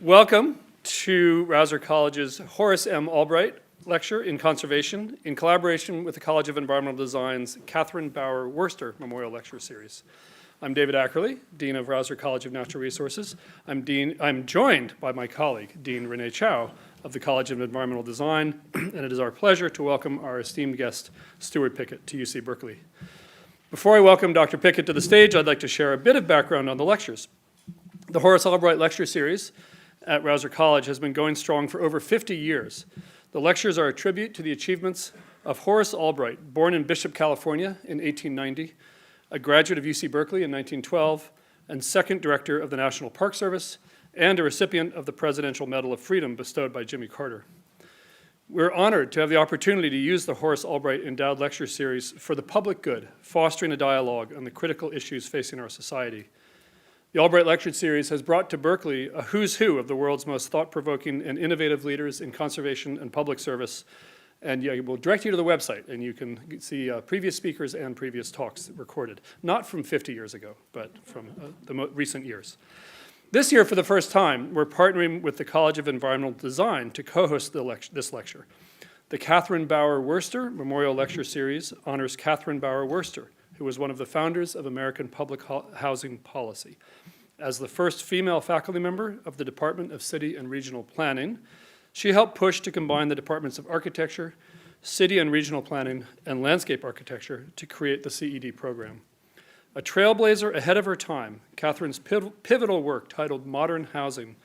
Welcome to Rausser College's Horace M. Albright Lecture in Conservation in collaboration with the College of Environmental Design's Catherine Bower Worster Memorial Lecture Series. I'm David Ackerley, Dean of Rausser College of Natural Resources. I'm joined by my colleague, Dean Renee Chow of the College of Environmental Design, and it is our pleasure to welcome our esteemed guest, Stuart Pickett, to UC Berkeley. Before I welcome Dr. Pickett to the stage, I'd like to share a bit of background on the lectures. The Horace Albright Lecture Series at Rausser College has been going strong for over 50 years. The lectures are a tribute to the achievements of Horace Albright, born in Bishop, California in 1890, a graduate of UC Berkeley in 1912, and second director of the National Park Service, and a recipient of the Presidential Medal of Freedom bestowed by Jimmy Carter. We're honored to have the opportunity to use the Horace Albright Endowed Lecture Series for the public good, fostering a dialogue on the critical issues facing our society. The Albright Lecture Series has brought to Berkeley a who's who of the world's most thought-provoking and innovative leaders in conservation and public service. And yeah, we'll direct you to the website, and you can see previous speakers and previous talks recorded. Not from 50 years ago, but from the recent years. This year, for the first time, we're partnering with the College of Environmental Design to co-host this lecture. The Catherine Bower Worster Memorial Lecture Series honors Catherine Bower Worster, who was one of the founders of American public housing policy. As the first female faculty member of the Department of City and Regional Planning, she helped push to combine the departments of architecture, city and regional planning, and landscape architecture to create the CED program. A trailblazer ahead of her time, Catherine's pivotal work titled Modern Housing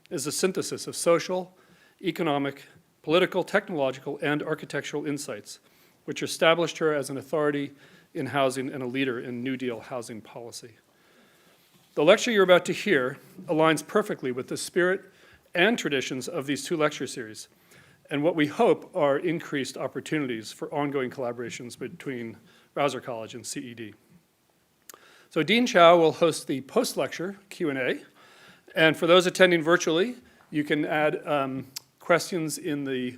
is a synthesis of social, economic, political, technological, and architectural insights, which established her as an authority in housing and a leader in New Deal housing policy. The lecture you're about to hear aligns perfectly with the spirit and traditions of these two lecture series, and what we hope are increased opportunities for ongoing collaborations between Rausser College and CED. So Dean Chow will host the post-lecture Q&A, and for those attending virtually, you can add questions in the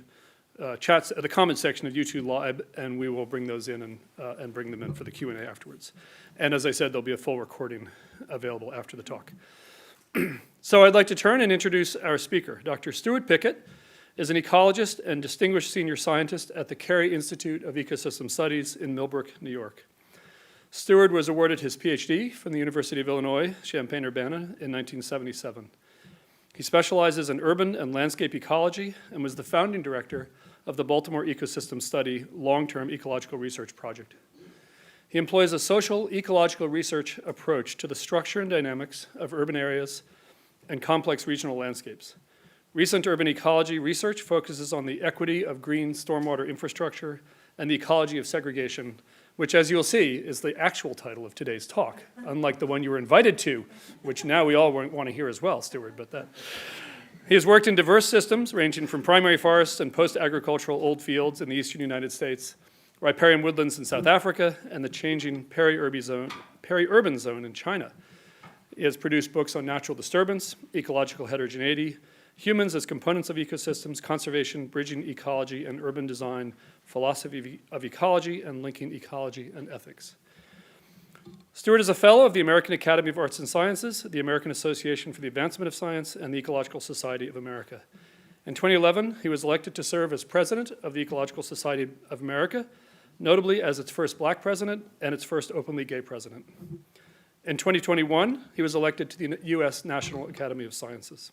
chats at the comment section of YouTube Live, and we will bring those in and bring them in for the Q&A afterwards. And as I said, there'll be a full recording available after the talk. So I'd like to turn and introduce our speaker. Dr. Stuart Pickett is an ecologist and distinguished senior scientist at the Carey Institute of Ecosystem Studies in Millbrook, New York. Stuart was awarded his PhD from the University of Illinois, Champaign-Urbana in 1977. He specializes in urban and landscape ecology and was the founding director of the Baltimore Ecosystem Study Long-Term Ecological Research Project. He employs a social ecological research approach to the structure and dynamics of urban areas and complex regional landscapes. Recent urban ecology research focuses on the equity of green stormwater infrastructure and the ecology of segregation, which, as you'll see, is the actual title of today's talk, unlike the one you were invited to, which now we all want to hear as well, Stuart. He has worked in diverse systems, ranging from primary forests and post-agricultural old fields in the eastern United States, riparian woodlands in South Africa, and the changing peri-urban zone in China. He has produced books on natural disturbance, ecological heterogeneity, humans as components of ecosystems, conservation, bridging ecology and urban design, philosophy of ecology, and linking ecology and ethics. Stuart is a fellow of the American Academy of Arts and Sciences, the American Association for the Advancement of Science, and the Ecological Society of America. In 2011, he was elected to serve as president of the Ecological Society of America, notably as its first black president and its first openly gay president. In 2021, he was elected to the U.S. National Academy of Sciences.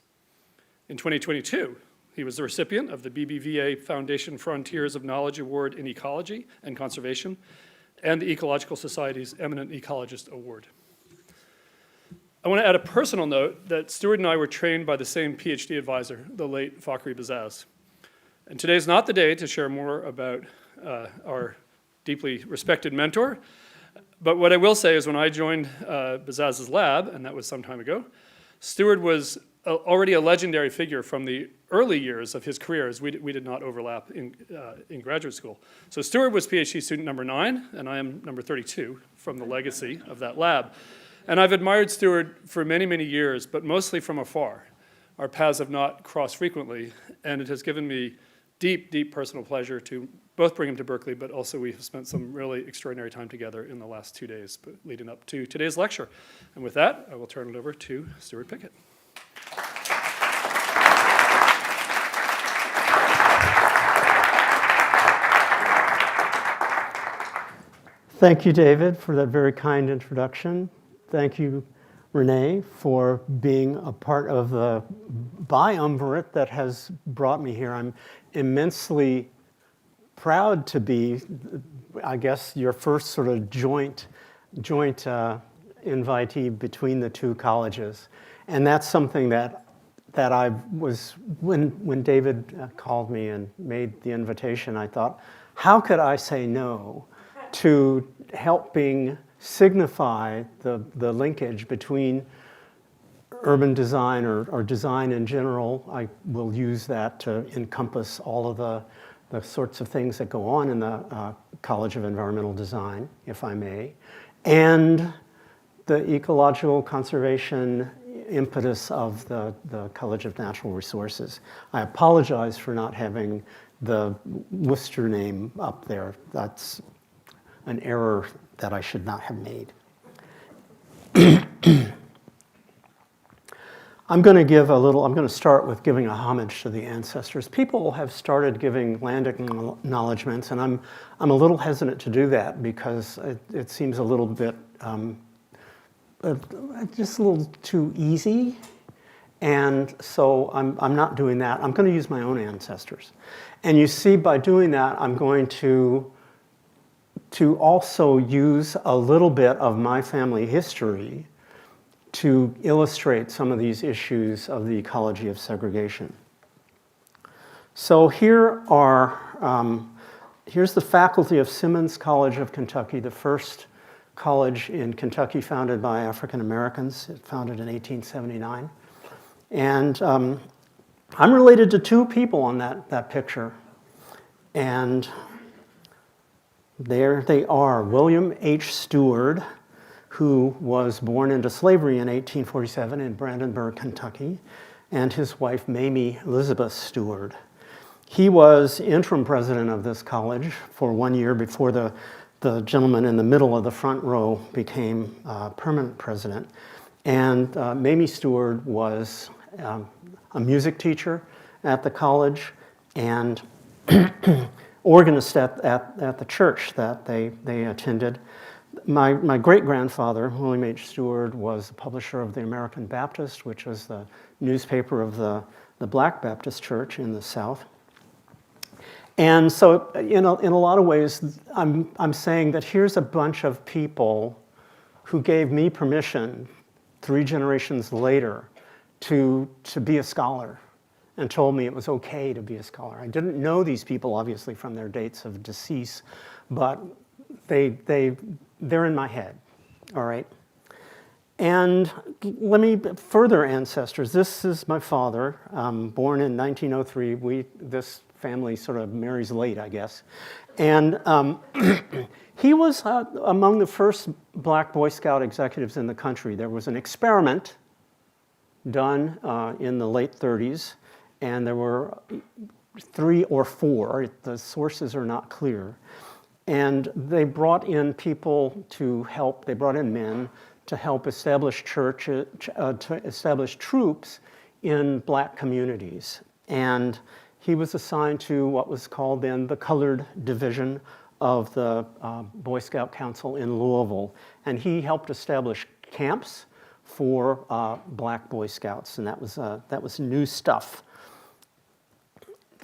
In 2022, he was the recipient of the BBVA Foundation Frontiers of Knowledge Award in Ecology and Conservation and the Ecological Society's Eminent Ecologist Award. I want to add a personal note that Stuart and I were trained by the same PhD advisor, the late Fakhri Bazaz. And today's not the day to share more about our deeply respected mentor, but what I will say is when I joined Bazaz's lab, and that was some time ago, Stuart was already a legendary figure from the early years of his career, as we did not overlap in graduate school. So Stuart was PhD student number 9, and I am number 32 from the legacy of that lab. And I've admired Stuart for many, many years, but mostly from afar. Our paths have not crossed frequently, and it has given me deep, deep personal pleasure to both bring him to Berkeley, but also we have spent some really extraordinary time together in the last 2 days leading up to today's lecture. And with that, I will turn it over to Stuart Pickett. Thank you, David, for that very kind introduction. Thank you, Renee, for being a part of the biumvirate that has brought me here. I'm immensely proud to be, I guess, your first sort of joint invitee between the two colleges. And that's something that I was, when David called me and made the invitation, I thought, how could I say no to helping signify the linkage between urban design or design in general. I will use that to encompass all of the sorts of things that go on in the College of Environmental Design, if I may, and the ecological conservation impetus of the College of Natural Resources. I apologize for not having the Worcester name up there. That's an error that I should not have made. I'm going to start with giving a homage to the ancestors. People have started giving land acknowledgements, and I'm a little hesitant to do that because it seems a little bit, just a little too easy. And so I'm not doing that. I'm going to use my own ancestors. And you see, by doing that, I'm going to also use a little bit of my family history to illustrate some of these issues of the ecology of segregation. So here's the faculty of Simmons College of Kentucky, the first college in Kentucky founded by African Americans. It founded in 1879. And I'm related to two people on that picture. And there they are, William H. Stewart, who was born into slavery in 1847 in Brandenburg, Kentucky, and his wife, Mamie Elizabeth Stewart. He was interim president of this college for 1 year before the gentleman in the middle of the front row became permanent president. And Mamie Stewart was a music teacher at the college and organist at the church that they attended. My great-grandfather, William H. Stewart, was the publisher of the American Baptist, which was the newspaper of the Black Baptist Church in the South. And so, in a lot of ways, I'm saying that here's a bunch of people who gave me permission 3 generations later to be a scholar and told me it was okay to be a scholar. I didn't know these people, obviously, from their dates of decease, but they're in my head, all right? And let me, further ancestors. This is my father, born in 1903. This family sort of marries late, I guess. And he was among the first Black Boy Scout executives in the country. There was an experiment done in the late 30s, and there were 3 or 4, the sources are not clear. And they brought in people to help, they brought in men to help establish to establish troops in Black communities. And he was assigned to what was called then the Colored Division of the Boy Scout Council in Louisville. And he helped establish camps for Black Boy Scouts, and that was new stuff.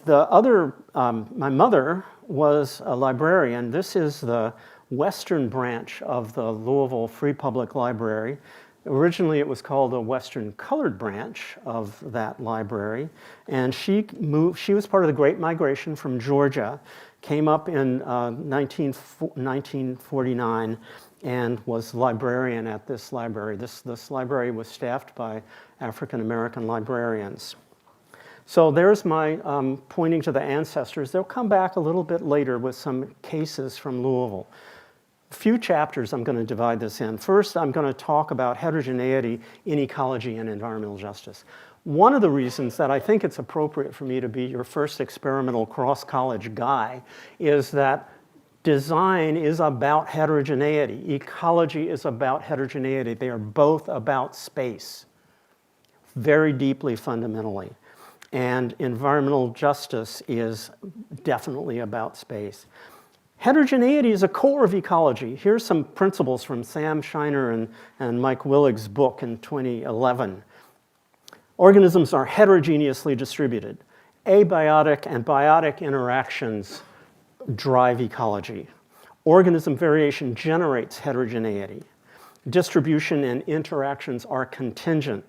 The other, my mother was a librarian. This is the western branch of the Louisville Free Public Library. Originally, it was called the Western Colored Branch of that library. And she was part of the Great Migration from Georgia, came up in 1949, and was librarian at this library. This library was staffed by African American librarians. So there's my pointing to the ancestors. They'll come back a little bit later with some cases from Louisville. A few chapters I'm going to divide this in. First, I'm going to talk about heterogeneity in ecology and environmental justice. One of the reasons that I think it's appropriate for me to be your first experimental cross-college guy is that design is about heterogeneity. Ecology is about heterogeneity. They are both about space, very deeply, fundamentally. And environmental justice is definitely about space. Heterogeneity is a core of ecology. Here's some principles from Sam Shiner and Mike Willig's book in 2011. Organisms are heterogeneously distributed. Abiotic and biotic interactions drive ecology. Organism variation generates heterogeneity. Distribution and interactions are contingent.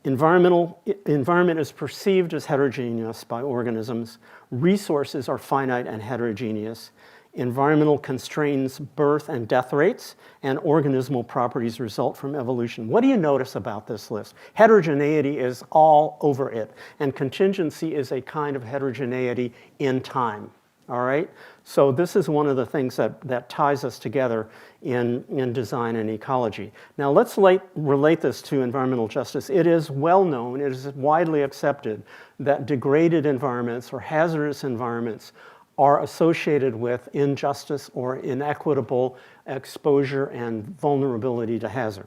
Environment is perceived as heterogeneous by organisms. Resources are finite and heterogeneous. Environmental constraints birth and death rates, and organismal properties result from evolution. What do you notice about this list? Heterogeneity is all over it, and contingency is a kind of heterogeneity in time. All right? So this is one of the things that ties us together in design and ecology. Now let's relate this to environmental justice. It is well known, it is widely accepted that degraded environments or hazardous environments are associated with injustice or inequitable exposure and vulnerability to hazard.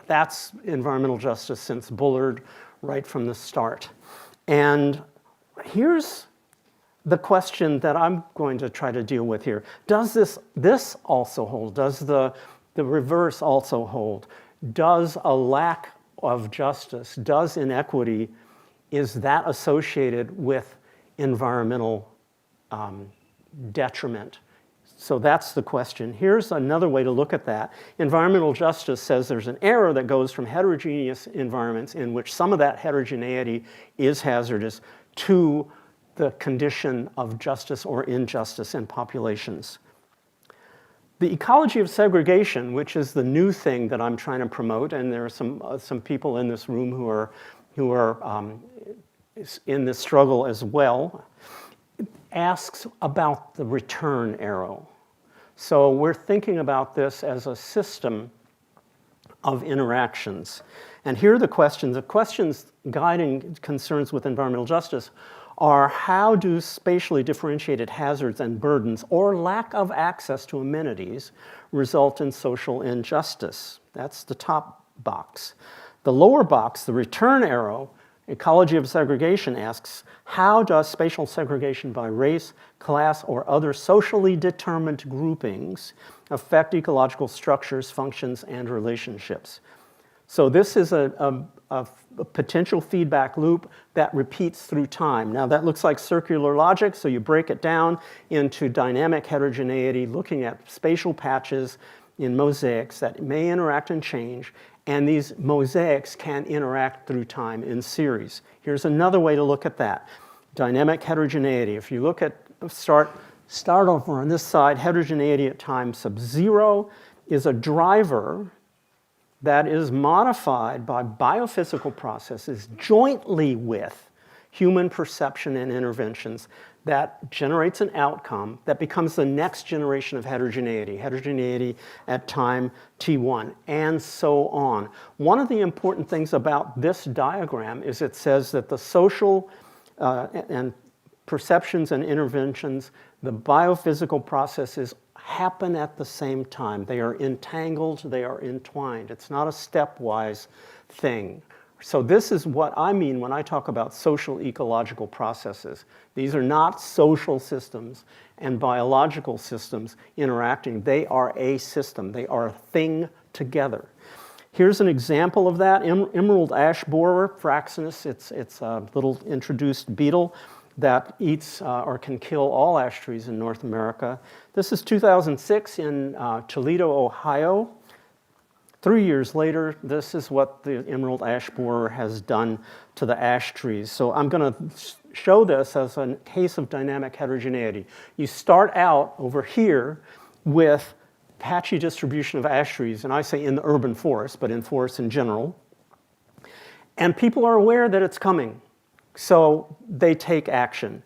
That's environmental justice since Bullard right from the start. And here's the question that I'm going to try to deal with here. Does this also hold? Does the reverse also hold? Does a lack of justice, does inequity, is that associated with environmental detriment? So that's the question. Here's another way to look at that. Environmental justice says there's an arrow that goes from heterogeneous environments in which some of that heterogeneity is hazardous to the condition of justice or injustice in populations. The ecology of segregation, which is the new thing that I'm trying to promote, and there are some people in this room who are in this struggle as well, asks about the return arrow. So we're thinking about this as a system of interactions. And here are the questions. The questions guiding concerns with environmental justice are: how do spatially differentiated hazards and burdens or lack of access to amenities result in social injustice? That's the top box. The lower box, the return arrow, ecology of segregation, asks: how does spatial segregation by race, class, or other socially determined groupings affect ecological structures, functions, and relationships? So this is a potential feedback loop that repeats through time. Now that looks like circular logic, so you break it down into dynamic heterogeneity, looking at spatial patches in mosaics that may interact and change, and these mosaics can interact through time in series. Here's another way to look at that. Dynamic heterogeneity. If you look at, start over on this side, heterogeneity at time sub 0 is a driver that is modified by biophysical processes jointly with human perception and interventions that generates an outcome that becomes the next generation of heterogeneity at time t1, and so on. One of the important things about this diagram is it says that the social and perceptions and interventions, the biophysical processes happen at the same time. They are entangled, they are entwined. It's not a stepwise thing. So this is what I mean when I talk about social ecological processes. These are not social systems and biological systems interacting. They are a system. They are a thing together. Here's an example of that. Emerald ash borer, Fraxinus. It's a little introduced beetle that eats or can kill all ash trees in North America. This is 2006 in Toledo, Ohio. 3 years later, this is what the emerald ash borer has done to the ash trees. So I'm going to show this as a case of dynamic heterogeneity. You start out over here with patchy distribution of ash trees, and I say in the urban forest, but in forests in general. And people are aware that it's coming, so they take action.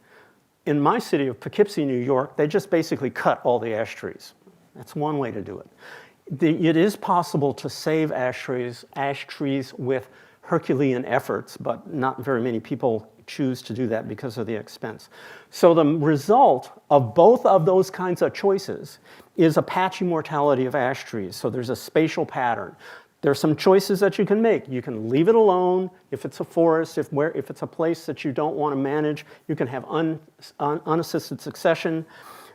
In my city of Poughkeepsie, New York, they just basically cut all the ash trees. That's one way to do it. It is possible to save ash trees with Herculean efforts, but not very many people choose to do that because of the expense. So the result of both of those kinds of choices is a patchy mortality of ash trees. So there's a spatial pattern. There are some choices that you can make. You can leave it alone if it's a forest, if it's a place that you don't want to manage. You can have unassisted succession.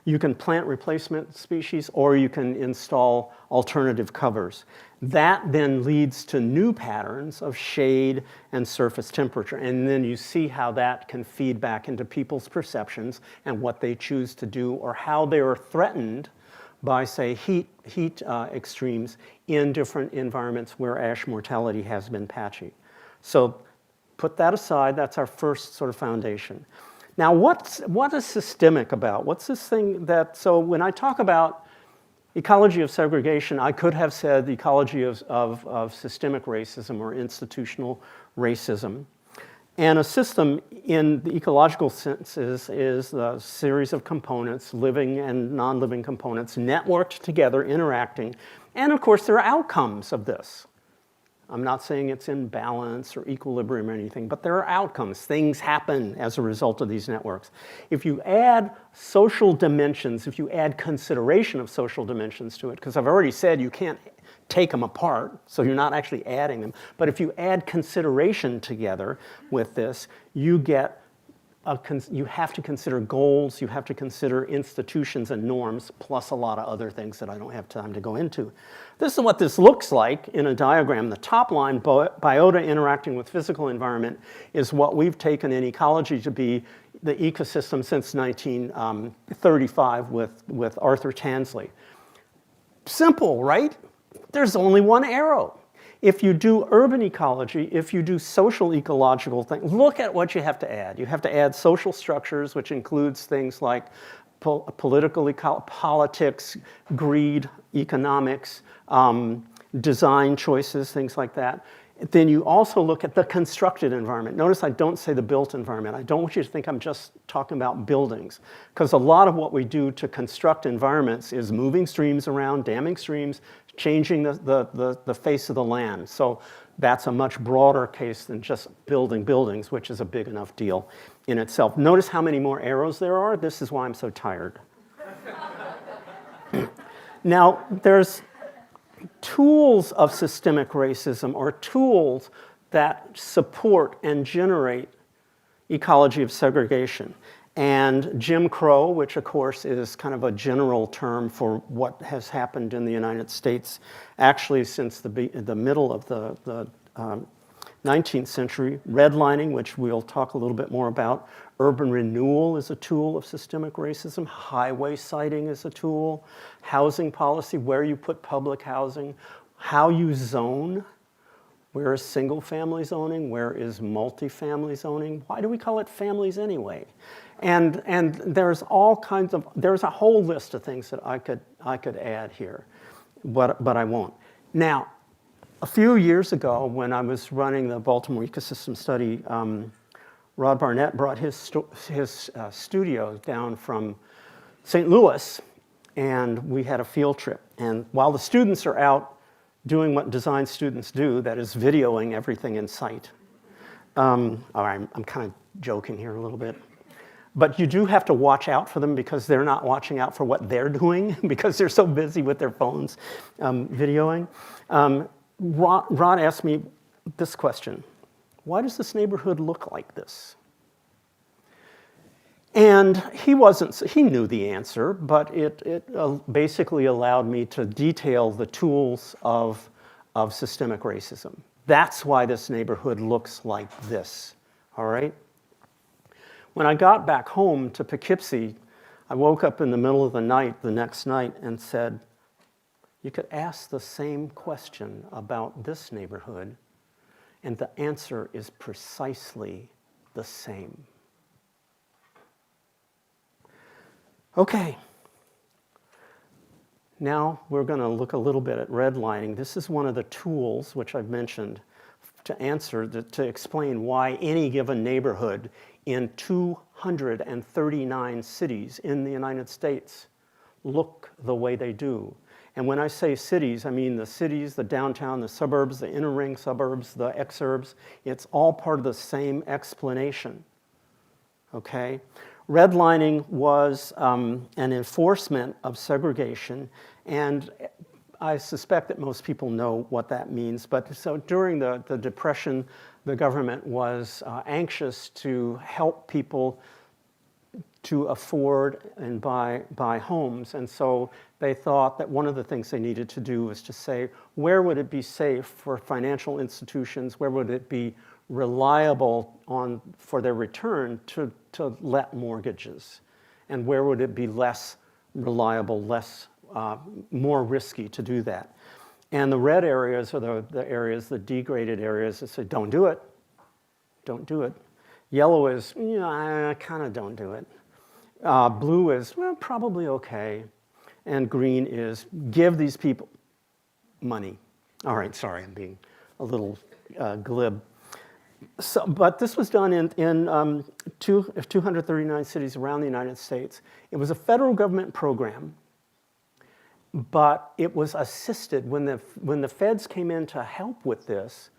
You can plant replacement species, or you can install alternative covers. That then leads to new patterns of shade and surface temperature. And then you see how that can feed back into people's perceptions and what they choose to do, or how they are threatened by, say, heat extremes in different environments where ash mortality has been patchy. So put that aside, that's our first sort of foundation. Now, what is systemic about? What's this thing that, so when I talk about ecology of segregation, I could have said the ecology of systemic racism or institutional racism. And a system in the ecological sense is a series of components, living and non-living components, networked together, interacting. And of course, there are outcomes of this. I'm not saying it's in balance or equilibrium or anything, but there are outcomes. Things happen as a result of these networks. If you add social dimensions, if you add consideration of social dimensions to it, because I've already said you can't take them apart, so you're not actually adding them, but if you add consideration together with this, you get you have to consider goals, you have to consider institutions and norms, plus a lot of other things that I don't have time to go into. This is what this looks like in a diagram. The top line, biota interacting with physical environment, is what we've taken in ecology to be the ecosystem since 1935 with Arthur Tansley. Simple, right? There's only one arrow. If you do urban ecology, if you do social ecological things, look at what you have to add. You have to add social structures, which includes things like politics, greed, economics, design choices, things like that. Then you also look at the constructed environment. Notice I don't say the built environment. I don't want you to think I'm just talking about buildings, because a lot of what we do to construct environments is moving streams around, damming streams, changing the face of the land. So that's a much broader case than just building buildings, which is a big enough deal in itself. Notice how many more arrows there are. This is why I'm so tired. Now, there's tools of systemic racism, or tools that support and generate ecology of segregation. And Jim Crow, which of course is kind of a general term for what has happened in the United States actually since the middle of the 19th century. Redlining, which we'll talk a little bit more about. Urban renewal is a tool of systemic racism. Highway siting is a tool. Housing policy, where you put public housing. How you zone. Where is single-family zoning? Where is multifamily zoning? Why do we call it families anyway? And there's all kinds of, there's a whole list of things that I could add here, but I won't. Now, a few years ago, when I was running the Baltimore Ecosystem Study, Rod Barnett brought his studio down from St. Louis, and we had a field trip. And while the students are out doing what design students do, that is videoing everything in sight. I'm kind of joking here a little bit. But you do have to watch out for them, because they're not watching out for what they're doing because they're so busy with their phones videoing. Rod asked me this question: why does this neighborhood look like this? And he knew the answer, but it basically allowed me to detail the tools of systemic racism. That's why this neighborhood looks like this, all right? When I got back home to Poughkeepsie, I woke up in the middle of the night the next night and said, you could ask the same question about this neighborhood, and the answer is precisely the same. Okay. Now we're going to look a little bit at redlining. This is one of the tools which I've mentioned to explain why any given neighborhood in 239 cities in the United States look the way they do. And when I say cities, I mean the cities, the downtown, the suburbs, the inner ring suburbs, the exurbs. It's all part of the same explanation, okay? Redlining was an enforcement of segregation, and I suspect that most people know what that means. But so during the Depression, the government was anxious to help people to afford and buy homes. And so they thought that one of the things they needed to do was to say, where would it be safe for financial institutions? Where would it be reliable for their return to let mortgages? And where would it be less reliable, more risky to do that? And the red areas are the areas, the degraded areas that say, don't do it. Don't do it. Yellow is, I kind of don't do it. Blue is, well, probably okay. And green is, give these people money. All right, sorry, I'm being a little glib. So, but this was done in 239 cities around the United States. It was a federal government program, but it was assisted. When the feds came in to help with this,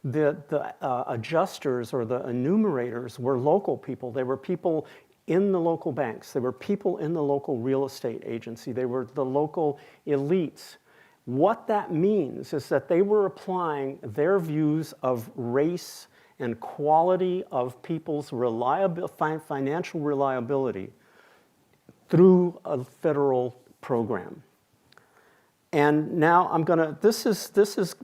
the adjusters or the enumerators were local people. They were people in the local banks. They were people in the local real estate agency. They were the local elites. What that means is that they were applying their views of race and quality of people's financial reliability through a federal program. And now this is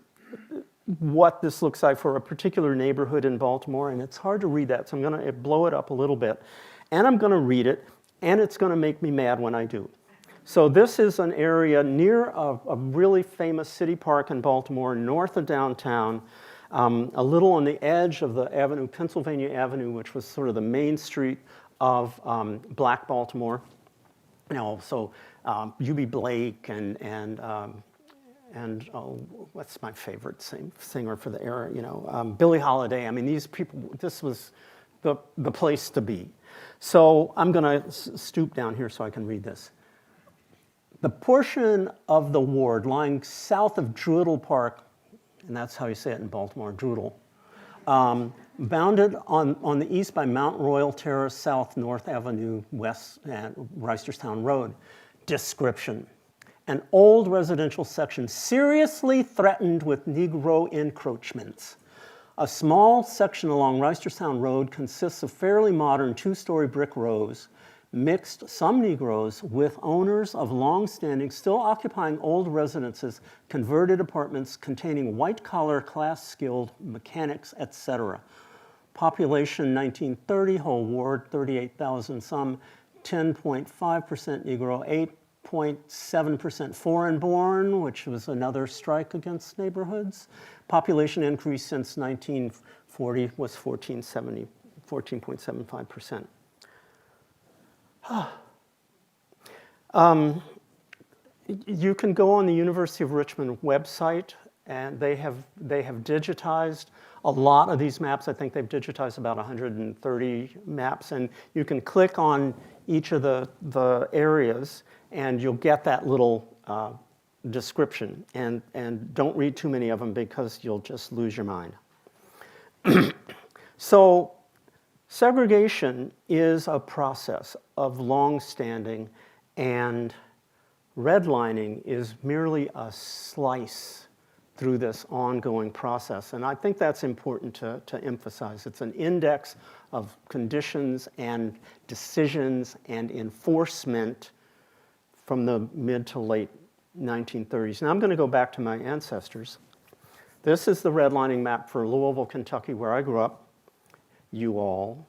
what this looks like for a particular neighborhood in Baltimore, and it's hard to read that, so I'm gonna blow it up a little bit. And I'm gonna read it, and it's gonna make me mad when I do. So this is an area near a really famous city park in Baltimore, north of downtown, a little on the edge of the avenue, Pennsylvania Avenue, which was sort of the main street of Black Baltimore. Now, so U.B. Blake and what's my favorite singer for the era? Billie Holiday. I mean, these people. This was the place to be. So I'm going to stoop down here so I can read this. The portion of the ward lying south of Druidle Park, and that's how you say it in Baltimore, Druidle, bounded on the east by Mount Royal Terrace, south North Avenue, west and Reisterstown Road. Description: an old residential section seriously threatened with Negro encroachments. A small section along Reisterstown Road consists of fairly modern two-story brick rows, mixed some Negroes with owners of long-standing, still occupying old residences, converted apartments containing white-collar, class-skilled mechanics, etc. Population 1930, whole ward 38,000 some, 10.5% Negro, 8.7% foreign-born, which was another strike against neighborhoods. Population increase since 1940 was 14.75%. You can go on the University of Richmond website, and they have digitized a lot of these maps. I think they've digitized about 130 maps, and you can click on each of the areas, and you'll get that little description. And don't read too many of them because you'll just lose your mind. So segregation is a process of long-standing, and redlining is merely a slice through this ongoing process. And I think that's important to emphasize. It's an index of conditions and decisions and enforcement from the mid to late 1930s. Now I'm going to go back to my ancestors. This is the redlining map for Louisville, Kentucky, where I grew up. You all.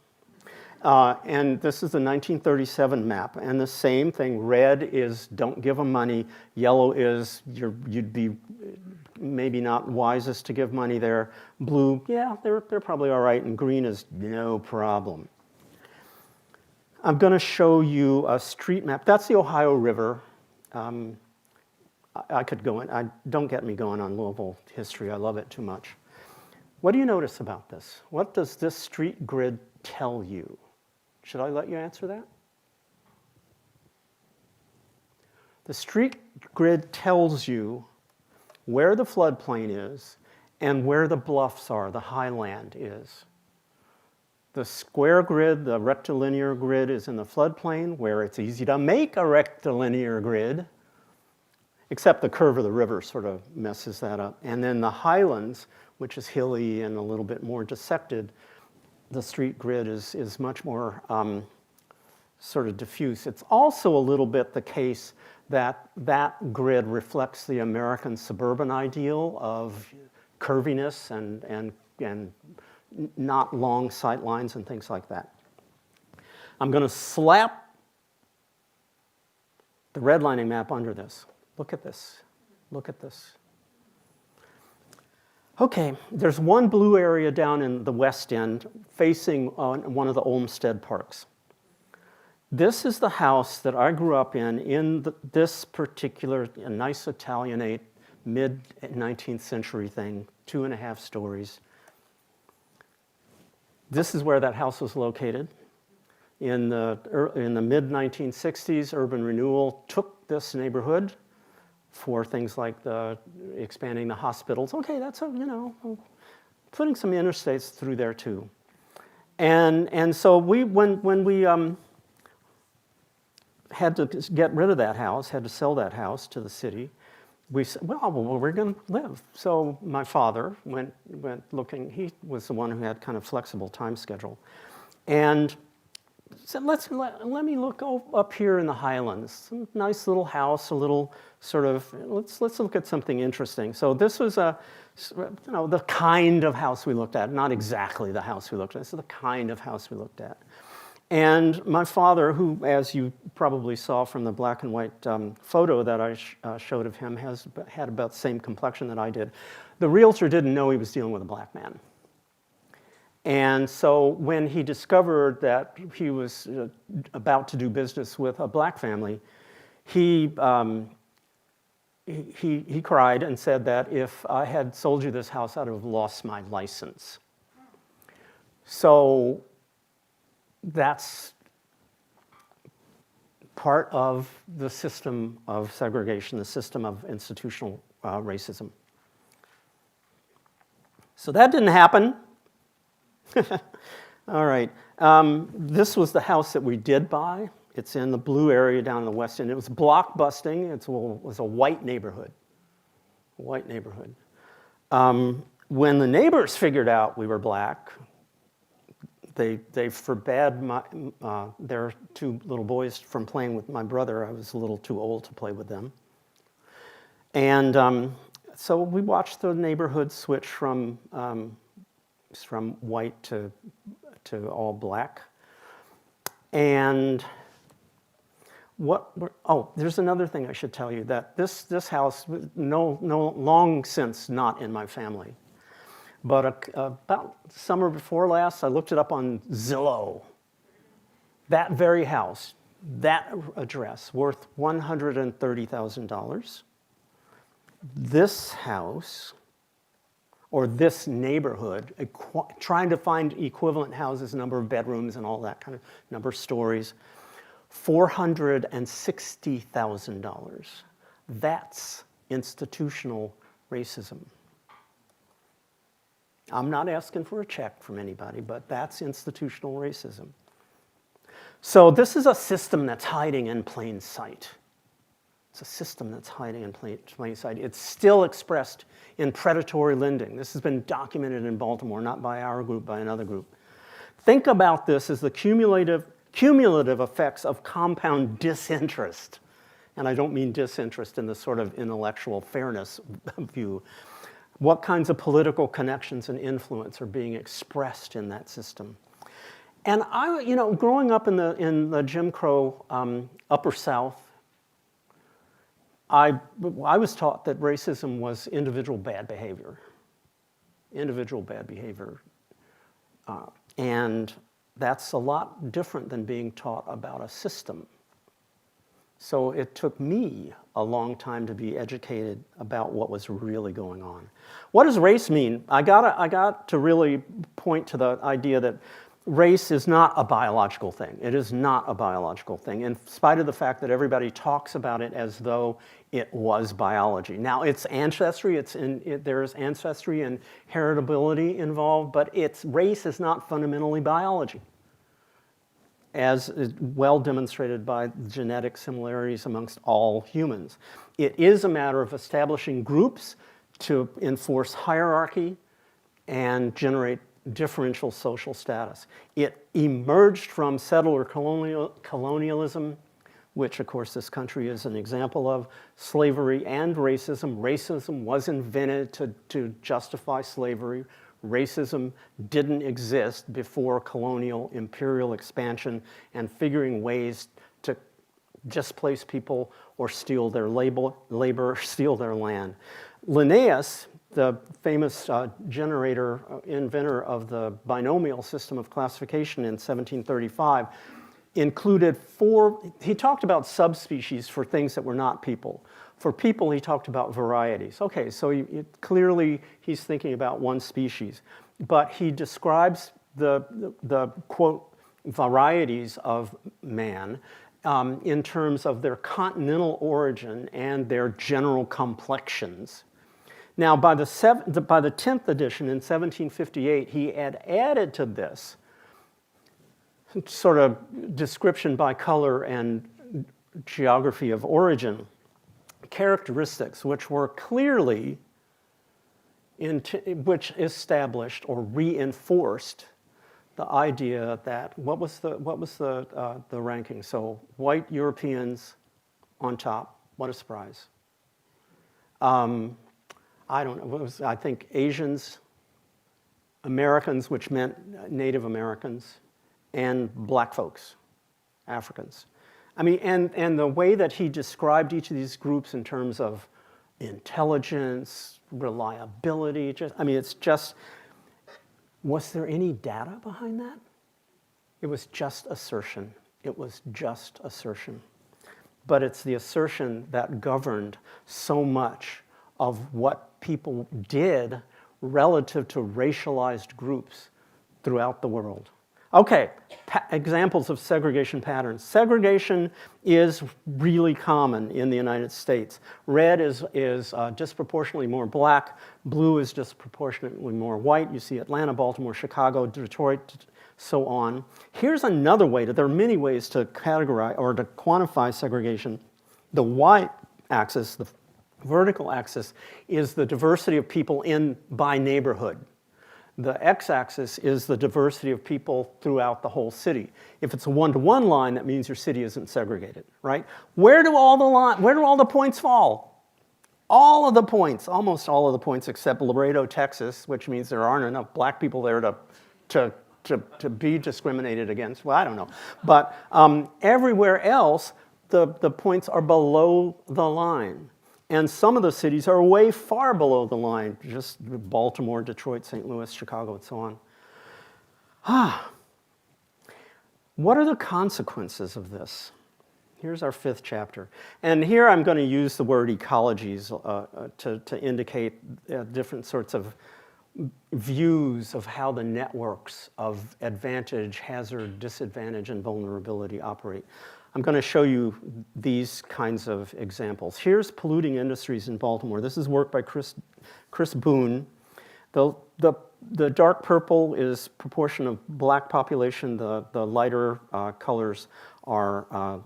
And this is the 1937 map. And the same thing, red is don't give them money. Yellow is you'd be maybe not wisest to give money there. Blue, yeah, they're probably all right. And green is no problem. I'm going to show you a street map. That's the Ohio River. I could go in. Don't get me going on Louisville history. I love it too much. What do you notice about this? What does this street grid tell you? Should I let you answer that? The street grid tells you where the floodplain is and where the bluffs are, the highland is. The square grid, the rectilinear grid, is in the floodplain, where it's easy to make a rectilinear grid, except the curve of the river sort of messes that up. And then the highlands, which is hilly and a little bit more dissected, the street grid is much more sort of diffuse. It's also a little bit the case that that grid reflects the American suburban ideal of curviness and not long sight lines and things like that. I'm going to slap the redlining map under this. Look at this. Look at this. Okay, there's one blue area down in the west end facing one of the Olmsted parks. This is the house that I grew up in this particular nice Italianate mid-19th century thing, 2.5 stories. This is where that house was located. In the mid-1960s, urban renewal took this neighborhood for things like expanding the hospitals. Okay, that's putting some interstates through there too. And so when we had to get rid of that house, had to sell that house to the city, we said, well, we're going to live. So my father went looking. He was the one who had kind of flexible time schedule, and said, let me look up here in the Highlands. Some nice little house, a little sort of, let's look at something interesting. So this was the kind of house we looked at, not exactly the house we looked at. This is the kind of house we looked at. And my father, who, as you probably saw from the black and white photo that I showed of him, had about the same complexion that I did. The realtor didn't know he was dealing with a black man. And so when he discovered that he was about to do business with a black family, he cried and said that if I had sold you this house, I'd have lost my license. So that's part of the system of segregation, the system of institutional racism. So that didn't happen. All right. This was the house that we did buy. It's in the blue area down in the west end. It was block busting. It was a white neighborhood. White neighborhood. When the neighbors figured out we were black, they forbade their 2 little boys from playing with my brother. I was a little too old to play with them. And so we watched the neighborhood switch from white to all black. And there's another thing I should tell you, that this house, no long since not in my family. But about summer before last, I looked it up on Zillow. That very house, that address, worth $130,000. This house, or this neighborhood, trying to find equivalent houses, number of bedrooms and all that kind of number of stories, $460,000. That's institutional racism. I'm not asking for a check from anybody, but that's institutional racism. So this is a system that's hiding in plain sight. It's a system that's hiding in plain sight. It's still expressed in predatory lending. This has been documented in Baltimore, not by our group, by another group. Think about this as the cumulative effects of compound disinterest. And I don't mean disinterest in the sort of intellectual fairness view. What kinds of political connections and influence are being expressed in that system? And growing up in the Jim Crow Upper South, I was taught that racism was individual bad behavior. Individual bad behavior. And that's a lot different than being taught about a system. So it took me a long time to be educated about what was really going on. What does race mean? I got to really point to the idea that race is not a biological thing. It is not a biological thing, in spite of the fact that everybody talks about it as though it was biology. Now, it's ancestry. There's ancestry and heritability involved, but race is not fundamentally biology, as is well demonstrated by genetic similarities amongst all humans. It is a matter of establishing groups to enforce hierarchy and generate differential social status. It emerged from settler colonialism, which of course this country is an example of, slavery and racism. Racism was invented to justify slavery. Racism didn't exist before colonial imperial expansion and figuring ways to displace people or steal their labor, steal their land. Linnaeus, the famous inventor of the binomial system of classification in 1735, included he talked about subspecies for things that were not people. For people, he talked about varieties. Okay, so clearly he's thinking about one species, but he describes the quote, varieties of man in terms of their continental origin and their general complexions. Now, by the 10th edition in 1758, he had added to this sort of description by color and geography of origin characteristics which were clearly which established or reinforced the idea that what was the ranking? So white Europeans on top. What a surprise. I don't know. I think Asians, Americans, which meant Native Americans, and black folks, Africans. I mean, and the way that he described each of these groups in terms of intelligence, reliability, it's just, was there any data behind that? It was just assertion. It was just assertion. But it's the assertion that governed so much of what people did relative to racialized groups throughout the world. Okay, examples of segregation patterns. Segregation is really common in the United States. Red is disproportionately more black. Blue is disproportionately more white. You see Atlanta, Baltimore, Chicago, Detroit, so on. Here's another way. There are many ways to categorize or to quantify segregation. The y-axis, the vertical axis, is the diversity of people by neighborhood. The x-axis is the diversity of people throughout the whole city. If it's a one-to-one line, that means your city isn't segregated, right? Where do all the points fall? All of the points, almost all of the points except Laredo, Texas, which means there aren't enough black people there to be discriminated against. Well, I don't know. But everywhere else, the points are below the line. And some of the cities are way far below the line, just Baltimore, Detroit, St. Louis, Chicago, and so on. What are the consequences of this? Here's our 5th chapter. And here I'm going to use the word ecologies to indicate different sorts of views of how the networks of advantage, hazard, disadvantage, and vulnerability operate. I'm going to show you these kinds of examples. Here's polluting industries in Baltimore. This is work by Chris Boone. The dark purple is proportion of black population. The lighter colors are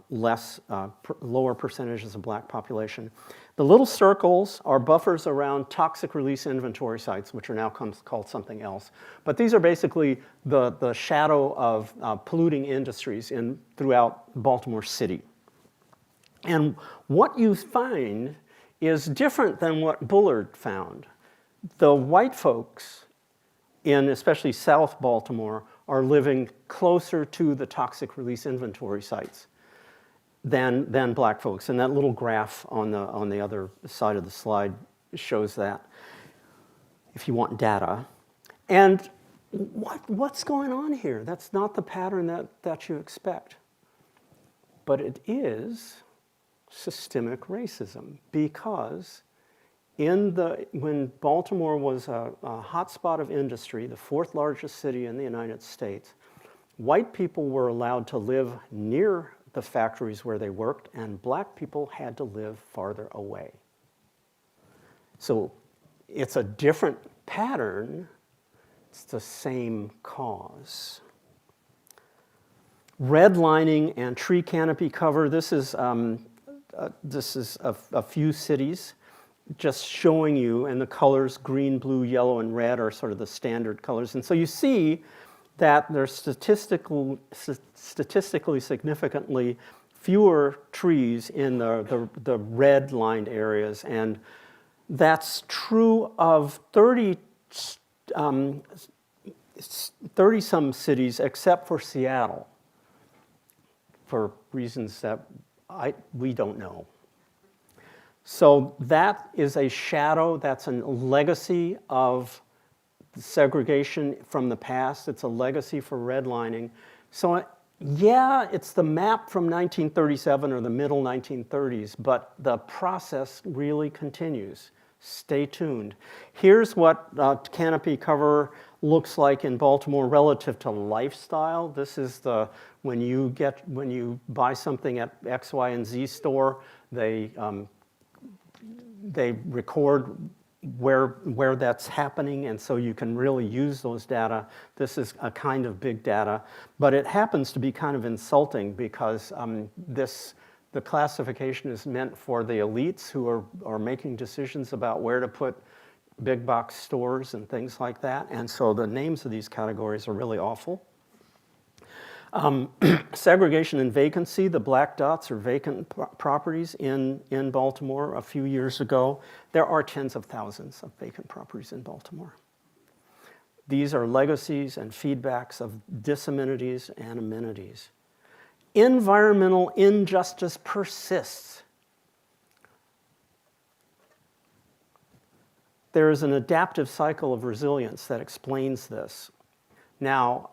lower percentages of black population. The little circles are buffers around toxic release inventory sites, which are now called something else. But these are basically the shadow of polluting industries throughout Baltimore City. And what you find is different than what Bullard found. The white folks in especially South Baltimore are living closer to the toxic release inventory sites than black folks. And that little graph on the other side of the slide shows that, if you want data. And what's going on here? That's not the pattern that you expect. But it is systemic racism, because when Baltimore was a hotspot of industry, the 4th largest city in the United States, white people were allowed to live near the factories where they worked, and black people had to live farther away. So it's a different pattern, it's the same cause. Redlining and tree canopy cover. This is a few cities just showing you, and the colors green, blue, yellow, and red are sort of the standard colors. And so you see that there's statistically significantly fewer trees in the red-lined areas. And that's true of 30-some cities except for Seattle, for reasons that we don't know. So that is a shadow, that's a legacy of segregation from the past. It's a legacy for redlining. So yeah, it's the map from 1937 or the middle 1930s, but the process really continues. Stay tuned. Here's what canopy cover looks like in Baltimore relative to lifestyle. This is when you buy something at X, Y, and Z store, they record where that's happening, and so you can really use those data. This is a kind of big data, but it happens to be kind of insulting because the classification is meant for the elites who are making decisions about where to put big box stores and things like that, and so the names of these categories are really awful. Segregation and vacancy, the black dots are vacant properties in Baltimore a few years ago. There are tens of thousands of vacant properties in Baltimore. These are legacies and feedbacks of disamenities and amenities. Environmental injustice persists. There is an adaptive cycle of resilience that explains this. Now,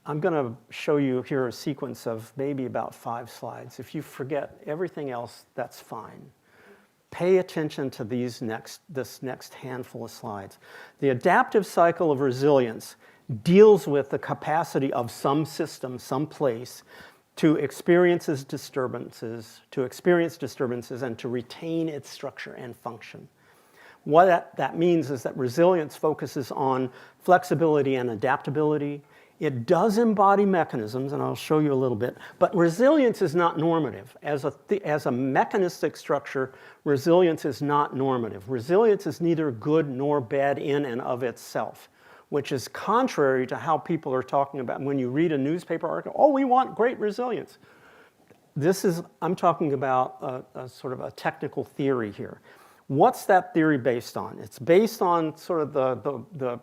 I'm going to show you here a sequence of maybe about 5 slides. If you forget everything else, that's fine. Pay attention to this next handful of slides. The adaptive cycle of resilience deals with the capacity of some system, some place, to experience disturbances and to retain its structure and function. What that means is that resilience focuses on flexibility and adaptability. It does embody mechanisms, and I'll show you a little bit, but resilience is not normative. As a mechanistic structure, resilience is not normative. Resilience is neither good nor bad in and of itself, which is contrary to how people are talking about when you read a newspaper article, oh, we want great resilience. I'm talking about a sort of a technical theory here. What's that theory based on? It's based on sort of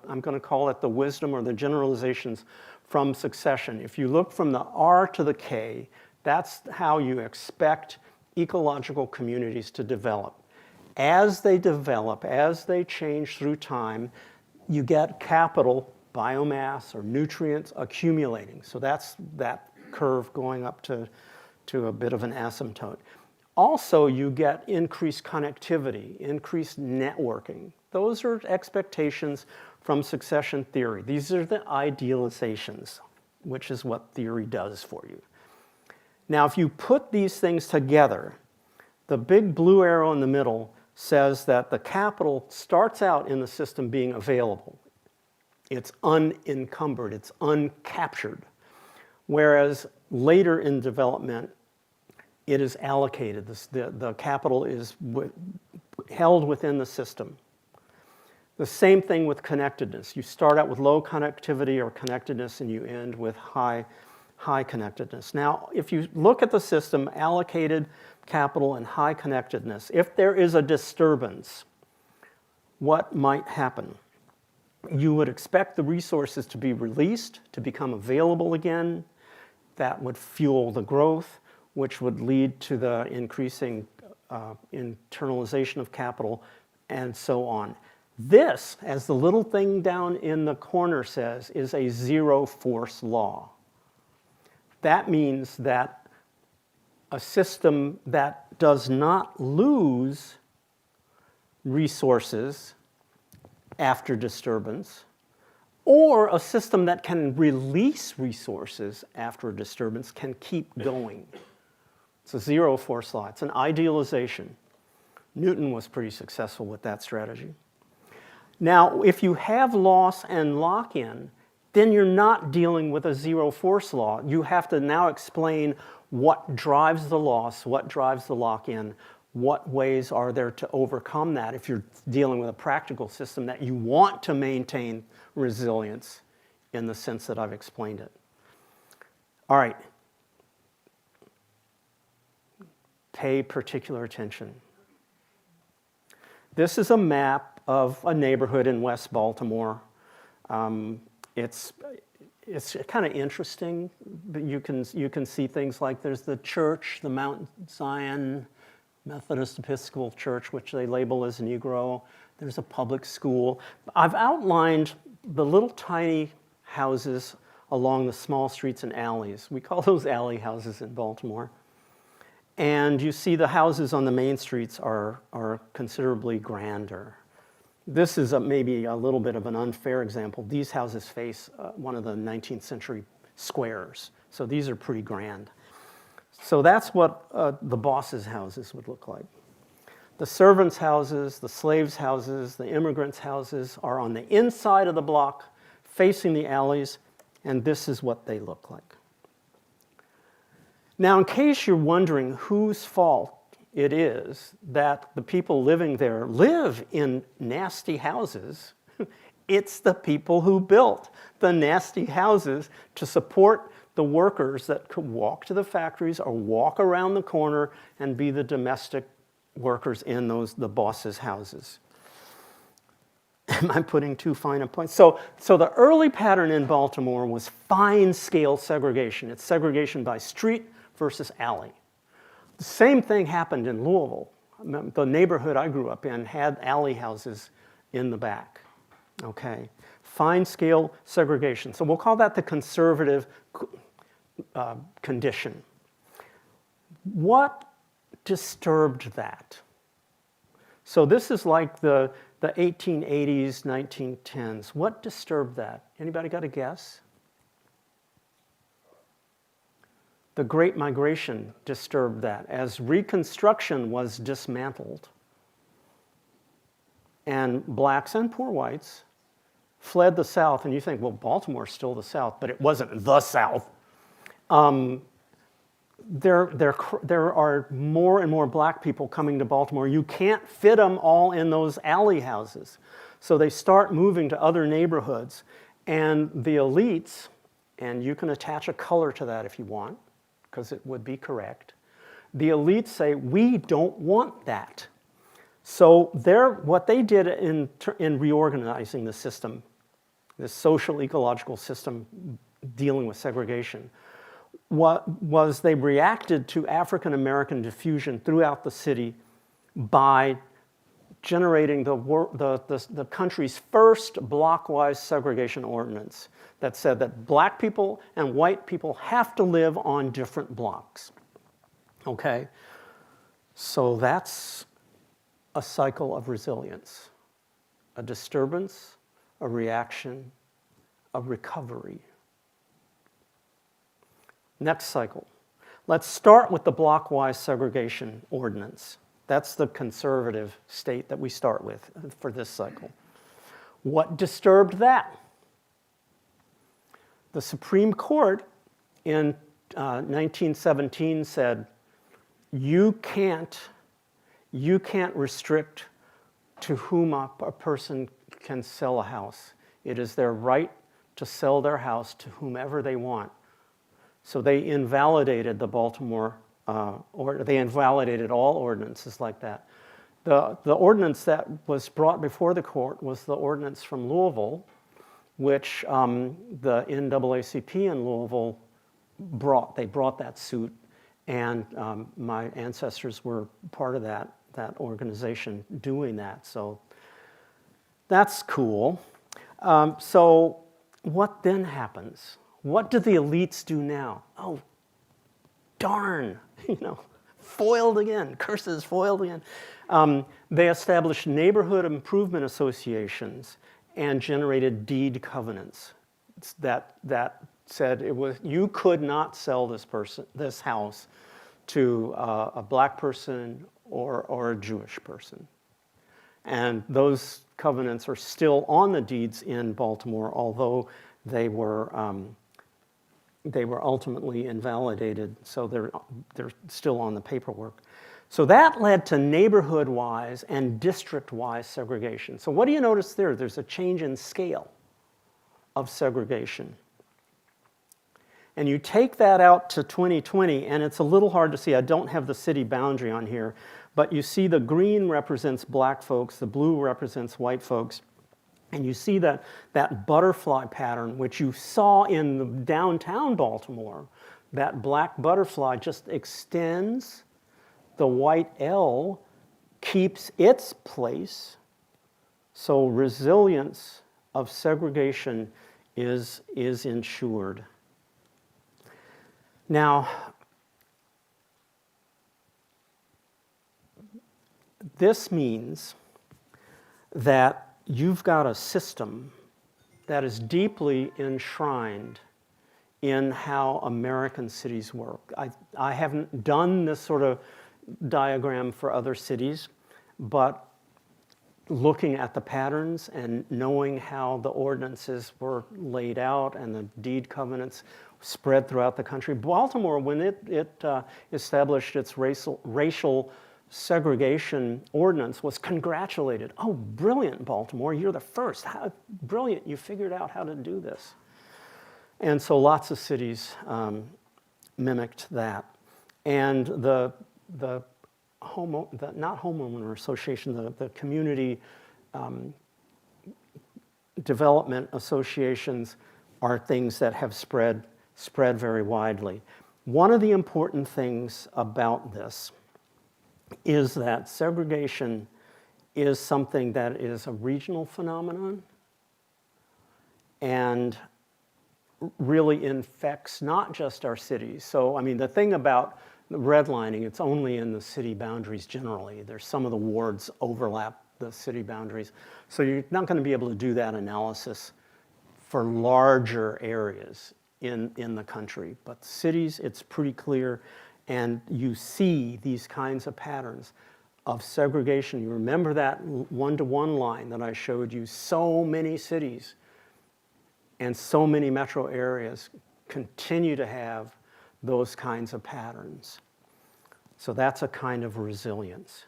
I'm going to call it the wisdom or the generalizations from succession. If you look from the R to the K, that's how you expect ecological communities to develop. As they develop, as they change through time, you get capital, biomass, or nutrients accumulating. So that's that curve going up to a bit of an asymptote. Also, you get increased connectivity, increased networking. Those are expectations from succession theory. These are the idealizations, which is what theory does for you. Now, if you put these things together, the big blue arrow in the middle says that the capital starts out in the system being available. It's unencumbered, it's uncaptured. Whereas later in development, it is allocated. The capital is held within the system. The same thing with connectedness. You start out with low connectivity or connectedness, and you end with high connectedness. Now, if you look at the system, allocated capital and high connectedness, if there is a disturbance, what might happen? You would expect the resources to be released, to become available again. That would fuel the growth, which would lead to the increasing internalization of capital, and so on. This, as the little thing down in the corner says, is a zero-force law. That means that a system that does not lose resources after disturbance, or a system that can release resources after a disturbance, can keep going. It's a zero-force law. It's an idealization. Newton was pretty successful with that strategy. Now, if you have loss and lock-in, then you're not dealing with a zero-force law. You have to now explain what drives the loss, what drives the lock-in, what ways are there to overcome that if you're dealing with a practical system that you want to maintain resilience in the sense that I've explained it. All right. Pay particular attention. This is a map of a neighborhood in West Baltimore. It's kind of interesting. But you can see things like there's the church, the Mount Zion Methodist Episcopal Church, which they label as Negro. There's a public school. I've outlined the little tiny houses along the small streets and alleys. We call those alley houses in Baltimore. And you see the houses on the main streets are considerably grander. This is maybe a little bit of an unfair example. These houses face one of the 19th century squares. So these are pretty grand. So that's what the bosses' houses would look like. The servants' houses, the slaves' houses, the immigrants' houses are on the inside of the block, facing the alleys, and this is what they look like. Now, in case you're wondering whose fault it is that the people living there live in nasty houses, it's the people who built the nasty houses to support the workers that could walk to the factories or walk around the corner and be the domestic workers in the bosses' houses. Am I putting too fine a point? So the early pattern in Baltimore was fine-scale segregation. It's segregation by street versus alley. The same thing happened in Louisville. The neighborhood I grew up in had alley houses in the back. Okay, fine-scale segregation. So we'll call that the conservative condition. What disturbed that? So this is like the 1880s, 1910s. What disturbed that? Anybody got a guess? The Great Migration disturbed that as Reconstruction was dismantled. And blacks and poor whites fled the South. And you think, well, Baltimore's still the South, but it wasn't the South. There are more and more black people coming to Baltimore. You can't fit them all in those alley houses. So they start moving to other neighborhoods. And the elites, and you can attach a color to that if you want, because it would be correct. The elites say, we don't want that. So what they did in reorganizing the system, this social ecological system dealing with segregation, was they reacted to African American diffusion throughout the city by generating the country's first blockwise segregation ordinance that said that black people and white people have to live on different blocks. Okay? So that's a cycle of resilience, a disturbance, a reaction, a recovery. Next cycle. Let's start with the blockwise segregation ordinance. That's the conservative state that we start with for this cycle. What disturbed that? The Supreme Court in 1917 said, you can't restrict to whom a person can sell a house. It is their right to sell their house to whomever they want. So they invalidated the Baltimore, or they invalidated all ordinances like that. The ordinance that was brought before the court was the ordinance from Louisville, which the NAACP in Louisville brought. They brought that suit, and my ancestors were part of that organization doing that. So that's cool. So what then happens? What do the elites do now? Oh, darn, foiled again, curses, foiled again. They established neighborhood improvement associations and generated deed covenants that said you could not sell this house to a black person or a Jewish person. And those covenants are still on the deeds in Baltimore, although they were ultimately invalidated, so they're still on the paperwork. So that led to neighborhood-wise and district-wise segregation. So what do you notice there? There's a change in scale of segregation. And you take that out to 2020, and it's a little hard to see. I don't have the city boundary on here, but you see the green represents black folks, the blue represents white folks, and you see that butterfly pattern, which you saw in the downtown Baltimore. That black butterfly just extends. The white L keeps its place. So resilience of segregation is ensured. Now, this means that you've got a system that is deeply enshrined in how American cities work. I haven't done this sort of diagram for other cities, but looking at the patterns and knowing how the ordinances were laid out and the deed covenants spread throughout the country. Baltimore, when it established its racial segregation ordinance, was congratulated. Oh, brilliant, Baltimore, you're the first. How brilliant, you figured out how to do this. And so lots of cities mimicked that. And not homeowner association, the community development associations are things that have spread very widely. One of the important things about this is that segregation is something that is a regional phenomenon and really infects not just our cities. So, I mean, the thing about redlining, it's only in the city boundaries generally. There's some of the wards overlap the city boundaries. So you're not going to be able to do that analysis for larger areas in the country. But cities, it's pretty clear, and you see these kinds of patterns of segregation. You remember that one-to-one line that I showed you. So many cities and so many metro areas continue to have those kinds of patterns. So that's a kind of resilience.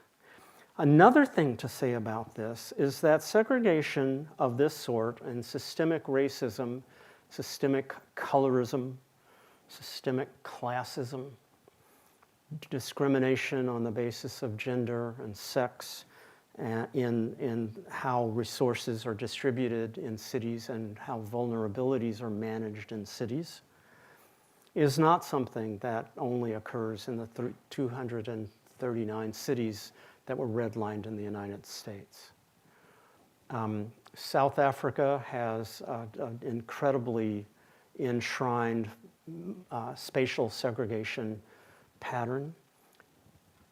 Another thing to say about this is that segregation of this sort and systemic racism, systemic colorism, systemic classism, discrimination on the basis of gender and sex, in how resources are distributed in cities and how vulnerabilities are managed in cities, is not something that only occurs in the 239 cities that were redlined in the United States. South Africa has an incredibly enshrined spatial segregation pattern,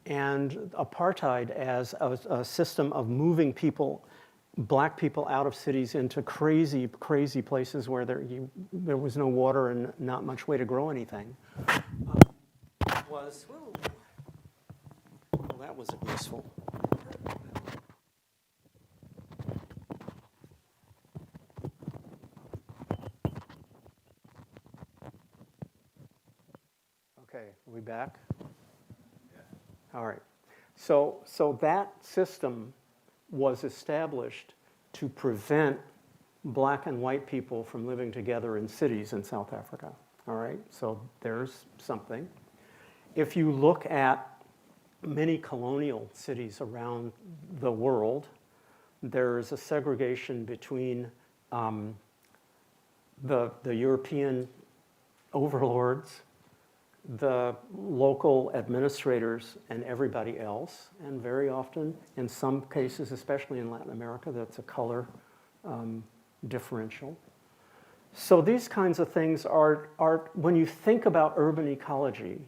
and apartheid as a system of moving people, black people, out of cities into crazy, crazy places where there was no water and not much way to grow anything. Well, that wasn't useful. Okay, are we back? All right. So that system was established to prevent black and white people from living together in cities in South Africa. All right, so there's something. If you look at many colonial cities around the world, there's a segregation between the European overlords, the local administrators, and everybody else. And very often, in some cases, especially in Latin America, that's a color differential. So these kinds of things are, when you think about urban ecology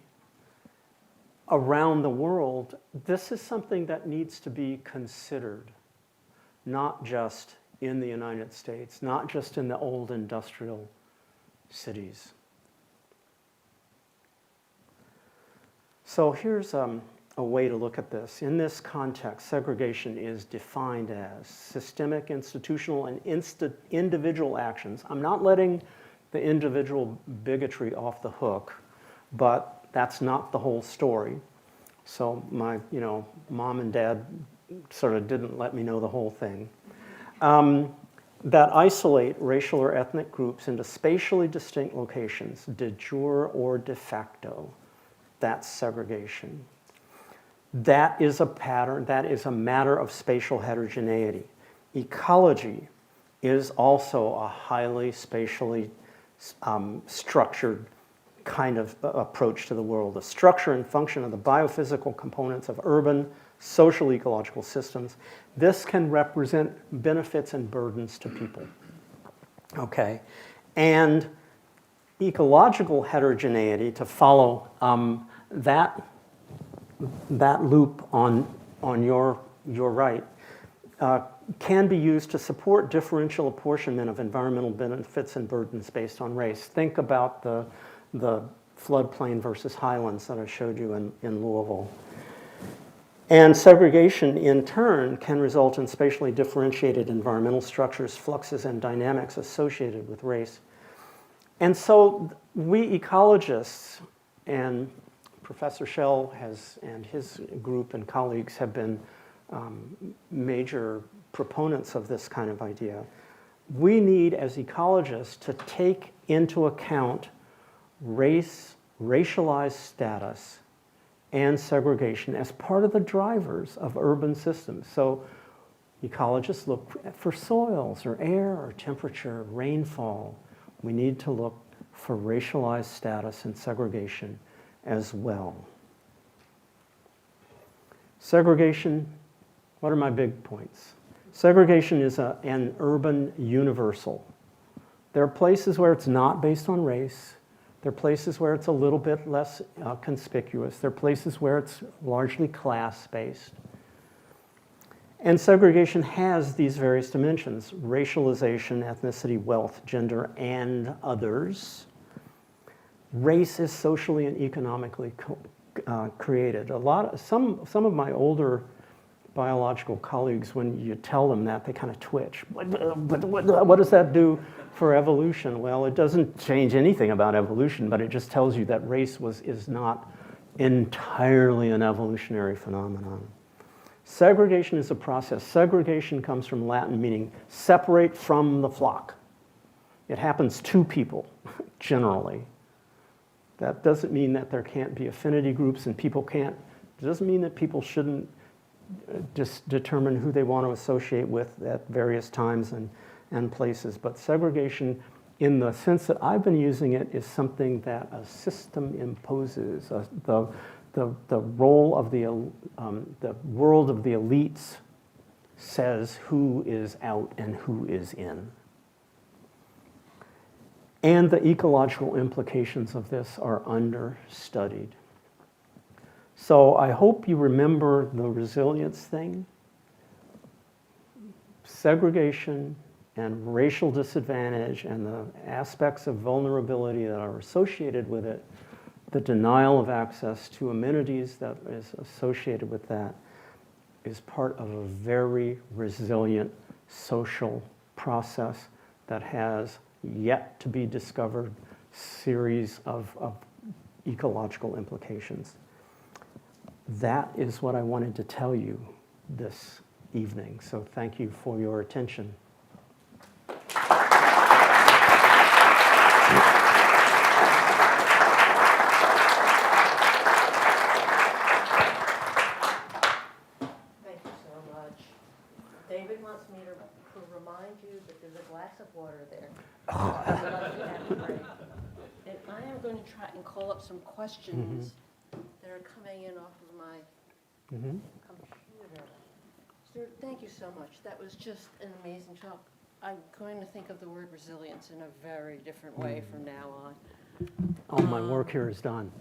around the world, this is something that needs to be considered, not just in the United States, not just in the old industrial cities. So here's a way to look at this. In this context, segregation is defined as systemic, institutional, and individual actions. I'm not letting the individual bigotry off the hook, but that's not the whole story. So my, mom and dad sort of didn't let me know the whole thing. That isolate racial or ethnic groups into spatially distinct locations, de jure or de facto. That's segregation. That is a pattern, that is a matter of spatial heterogeneity. Ecology is also a highly spatially structured kind of approach to the world. The structure and function of the biophysical components of urban social ecological systems. This can represent benefits and burdens to people. Okay, and ecological heterogeneity, to follow that loop on your right, can be used to support differential apportionment of environmental benefits and burdens based on race. Think about the floodplain versus highlands that I showed you in Louisville. And segregation, in turn, can result in spatially differentiated environmental structures, fluxes, and dynamics associated with race. And so we ecologists, and Professor Schell and his group and colleagues have been major proponents of this kind of idea. We need, as ecologists, to take into account race, racialized status, and segregation as part of the drivers of urban systems. So ecologists look for soils or air or temperature, rainfall. We need to look for racialized status and segregation as well. Segregation, what are my big points? Segregation is an urban universal. There are places where it's not based on race. There are places where it's a little bit less conspicuous. There are places where it's largely class-based. And segregation has these various dimensions: racialization, ethnicity, wealth, gender, and others. Race is socially and economically created. Some of my older biological colleagues, when you tell them that, they kind of twitch. What does that do for evolution? Well, it doesn't change anything about evolution, but it just tells you that race is not entirely an evolutionary phenomenon. Segregation is a process. Segregation comes from Latin meaning separate from the flock. It happens to people, generally. That doesn't mean that there can't be affinity groups and people can't. It doesn't mean that people shouldn't just determine who they want to associate with at various times and places. But segregation, in the sense that I've been using it, is something that a system imposes. The role of the world of the elites says who is out and who is in. And the ecological implications of this are understudied. So I hope you remember the resilience thing. Segregation and racial disadvantage and the aspects of vulnerability that are associated with it, the denial of access to amenities that is associated with that, is part of a very resilient social process that has yet to be discovered series of ecological implications. That is what I wanted to tell you this evening. So thank you for your attention. Thank you so much. David wants me to remind you that there's a glass of water there. I'd love to have a break. And I am going to try and call up some questions that are coming in off of my computer. Stuart, thank you so much. That was just an amazing talk. I'm going to think of the word resilience in a very different way from now on. All my work here is done.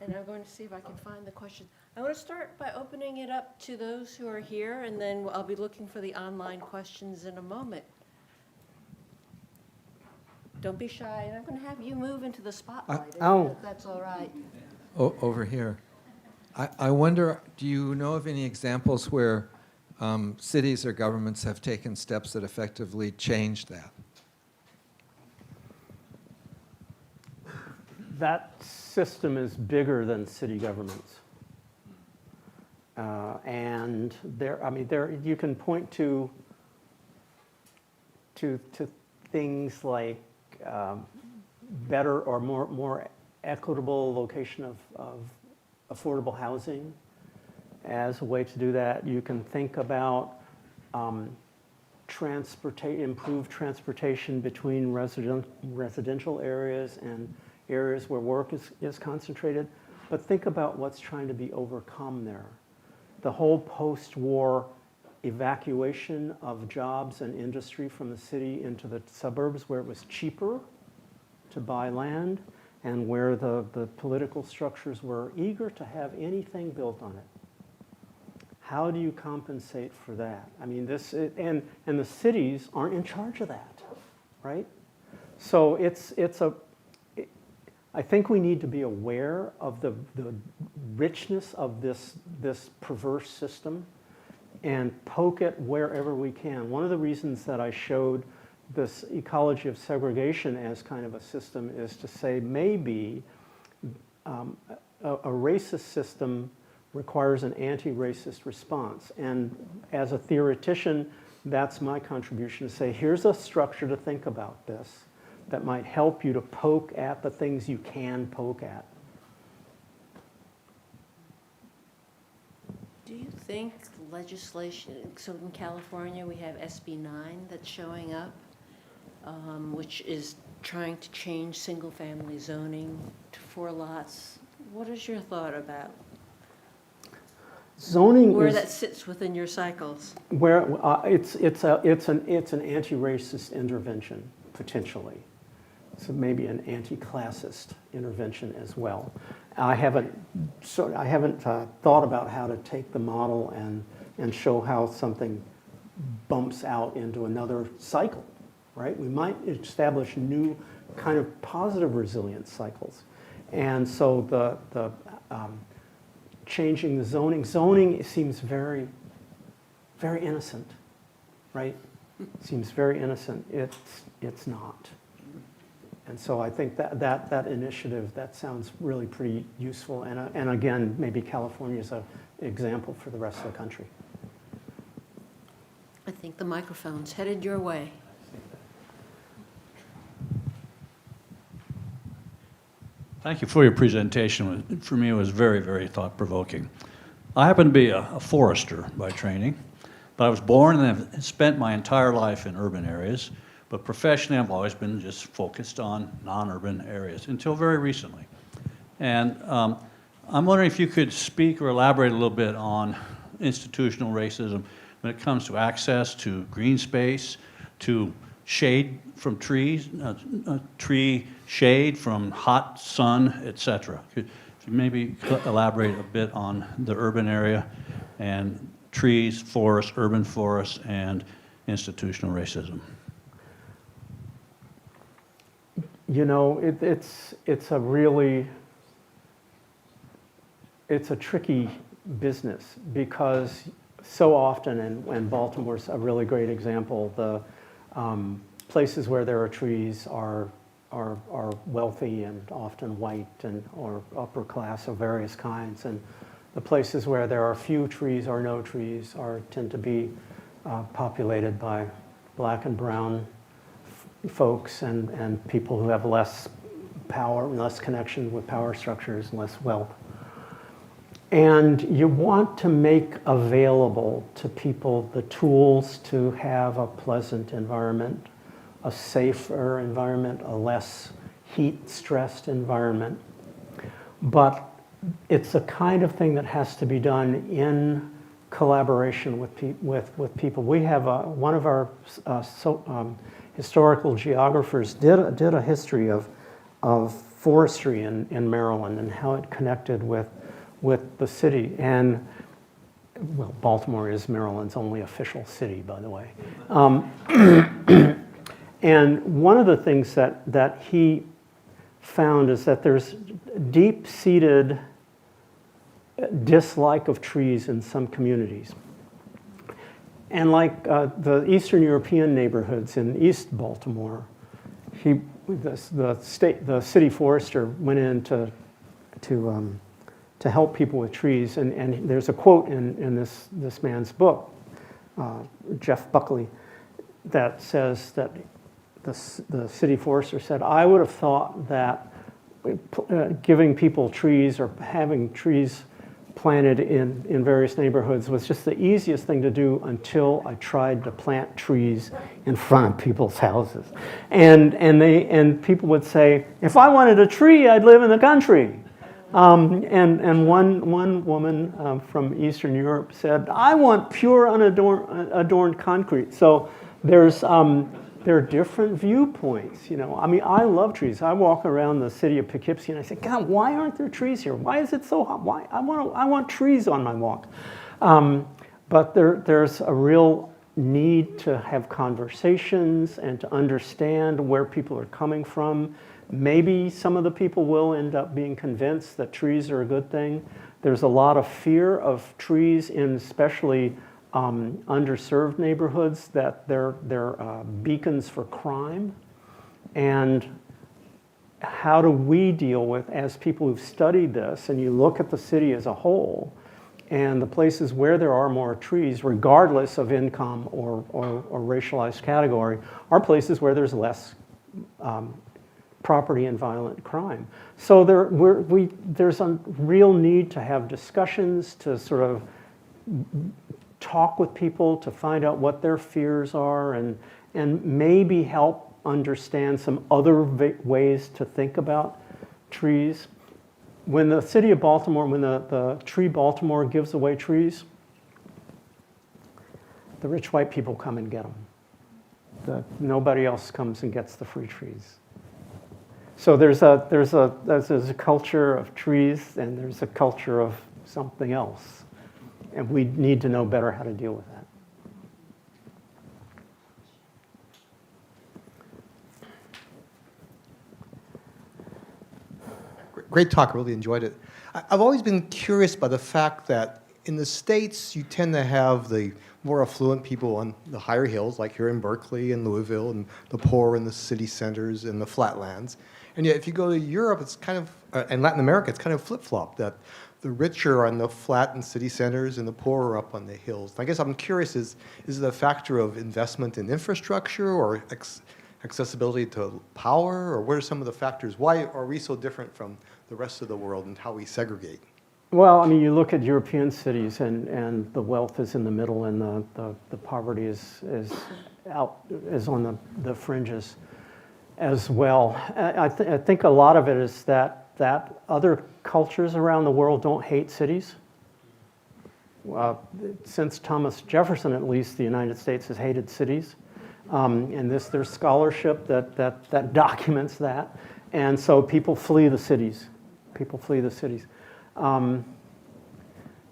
And I'm going to see if I can find the question. I want to start by opening it up to those who are here, and then I'll be looking for the online questions in a moment. Don't be shy, and I'm going to have you move into the spotlight, if that's all right. Over here. I wonder, do you know of any examples where cities or governments have taken steps that effectively changed that? that system is bigger than city governments. And you can point to things like better or more equitable location of affordable housing as a way to do that. You can think about improved transportation between residential areas and areas where work is concentrated. But think about what's trying to be overcome there. The whole post-war evacuation of jobs and industry from the city into the suburbs where it was cheaper to buy land and where the political structures were eager to have anything built on it. How do you compensate for that? I mean, and the cities aren't in charge of that, right? So I think we need to be aware of the richness of this perverse system and poke it wherever we can. One of the reasons that I showed this ecology of segregation as kind of a system is to say maybe a racist system requires an anti-racist response. And as a theoretician, that's my contribution to say, here's a structure to think about this that might help you to poke at the things you can poke at. Do you think legislation, so in California we have SB 9 that's showing up, which is trying to change single-family zoning to 4 lots. What is your thought about Zoning where is that sits within your cycles? where it's an anti-racist intervention potentially. So maybe an anti-classist intervention as well. I haven't thought about how to take the model and show how something bumps out into another cycle, right? We might establish new kind of positive resilience cycles. And so the changing the zoning seems very, very innocent, right? Seems very innocent. It's not. And so I think that initiative, that sounds really pretty useful. And again, maybe California is an example for the rest of the country. I think the microphone's headed your way. Thank you for your presentation. For me, it was very, very thought-provoking. I happen to be a forester by training, but I was born and have spent my entire life in urban areas. But professionally, I've always been just focused on non-urban areas until very recently. And I'm wondering if you could speak or elaborate a little bit on institutional racism when it comes to access to green space, to shade from trees, tree shade from hot sun, et cetera. Could you maybe elaborate a bit on the urban area and trees, forests, urban forests, and institutional racism? You know, it's a tricky business because so often, and Baltimore's a really great example, the places where there are trees are wealthy and often white or upper class of various kinds, and the places where there are few trees or no trees tend to be populated by black and brown folks and people who have less power, less connection with power structures, and less wealth. And you want to make available to people the tools to have a pleasant environment, a safer environment, a less heat-stressed environment. But it's the kind of thing that has to be done in collaboration with people. We have one of our historical geographers did a history of forestry in Maryland and how it connected with the city. And well, Baltimore is Maryland's only official city, by the way. And one of the things that he found is that there's deep-seated dislike of trees in some communities. And like the Eastern European neighborhoods in East Baltimore, the city forester went in to help people with trees, and there's a quote in this man's book, Jeff Buckley, that says that the city forester said, I would have thought that giving people trees or having trees planted in various neighborhoods was just the easiest thing to do until I tried to plant trees in front of people's houses. And people would say, if I wanted a tree, I'd live in the country. And one woman from Eastern Europe said, I want pure unadorned concrete. So there are different viewpoints, you know. I mean, I love trees. I walk around the city of Poughkeepsie and I say, God, why aren't there trees here? Why is it so hot? Why? I want trees on my walk. But there's a real need to have conversations and to understand where people are coming from. Maybe some of the people will end up being convinced that trees are a good thing. There's a lot of fear of trees in especially underserved neighborhoods, that they're beacons for crime. And how do we deal with, as people who've studied this, and you look at the city as a whole, and the places where there are more trees, regardless of income or racialized category, are places where there's less property and violent crime. So there's a real need to have discussions, to sort of talk with people, to find out what their fears are, and maybe help understand some other ways to think about trees. When the city of Baltimore, when the Tree Baltimore gives away trees, the rich white people come and get them. Nobody else comes and gets the free trees. So there's a culture of trees, and there's a culture of something else. And we need to know better how to deal with that. Great talk, I really enjoyed it. I've always been curious by the fact that in the States, you tend to have the more affluent people on the higher hills, like here in Berkeley and Louisville, and the poor in the city centers and the flatlands. And yet, if you go to Europe, it's kind of, and Latin America, it's kind of flip-flop, that the richer are on the flat and city centers and the poor are up on the hills. And I guess I'm curious, is it a factor of investment in infrastructure or accessibility to power, or what are some of the factors? Why are we so different from the rest of the world and how we segregate? Well, I mean, you look at European cities, and the wealth is in the middle, and the poverty is on the fringes as well. I think a lot of it is that other cultures around the world don't hate cities. Since Thomas Jefferson, at least, the United States has hated cities. And there's scholarship that documents that. And so people flee the cities.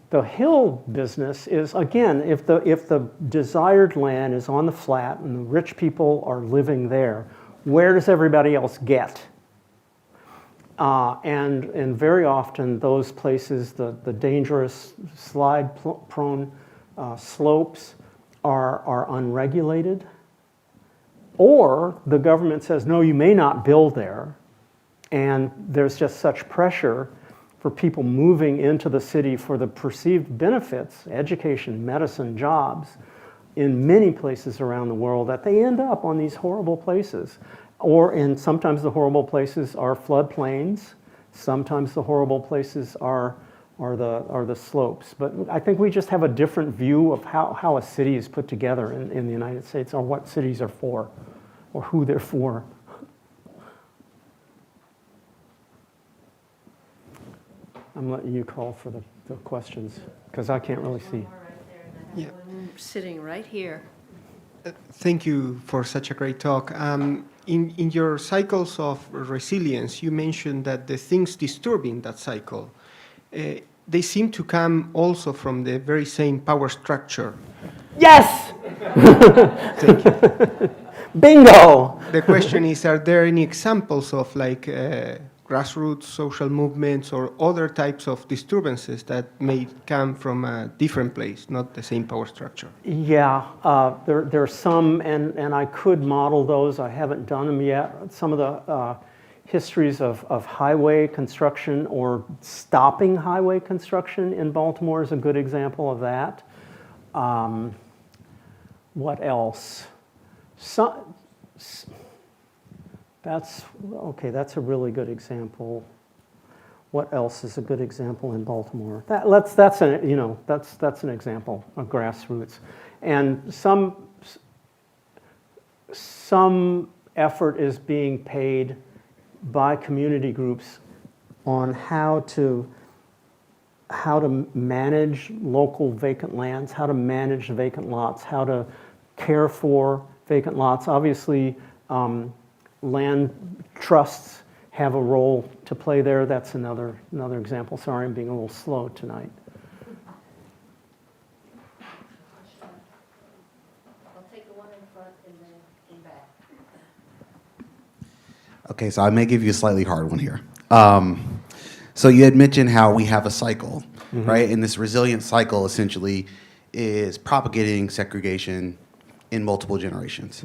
The hill business is, again, if the desired land is on the flat and the rich people are living there, where does everybody else get? And very often those places, the dangerous slide-prone slopes are unregulated. Or the government says, no, you may not build there. And there's just such pressure for people moving into the city for the perceived benefits, education, medicine, jobs, in many places around the world, that they end up on these horrible places. And sometimes the horrible places are floodplains. Sometimes the horrible places are the slopes. But I think we just have a different view of how a city is put together in the United States, or what cities are for, or who they're for. I'm letting you call for the questions, because I can't really see. One more right there, and I have one sitting right here. Thank you for such a great talk. In your cycles of resilience, you mentioned that the things disturbing that cycle, they seem to come also from the very same power structure. Yes! Thank you. Bingo! The question is, are there any examples of grassroots social movements or other types of disturbances that may come from a different place, not the same power structure? Yeah, there are some, and I could model those. I haven't done them yet. Some of the histories of highway construction or stopping highway construction in Baltimore is a good example of that. What else? That's a really good example. What else is a good example in Baltimore? That's an example of grassroots, and some effort is being paid by community groups on how to manage local vacant lands, how to manage vacant lots, how to care for vacant lots. Obviously, land trusts have a role to play there. That's another example. Sorry, I'm being a little slow tonight. I'll take the one in front and then in back. Okay, so I may give you a slightly hard one here. So you had mentioned how we have a cycle, right? And this resilient cycle essentially is propagating segregation in multiple generations.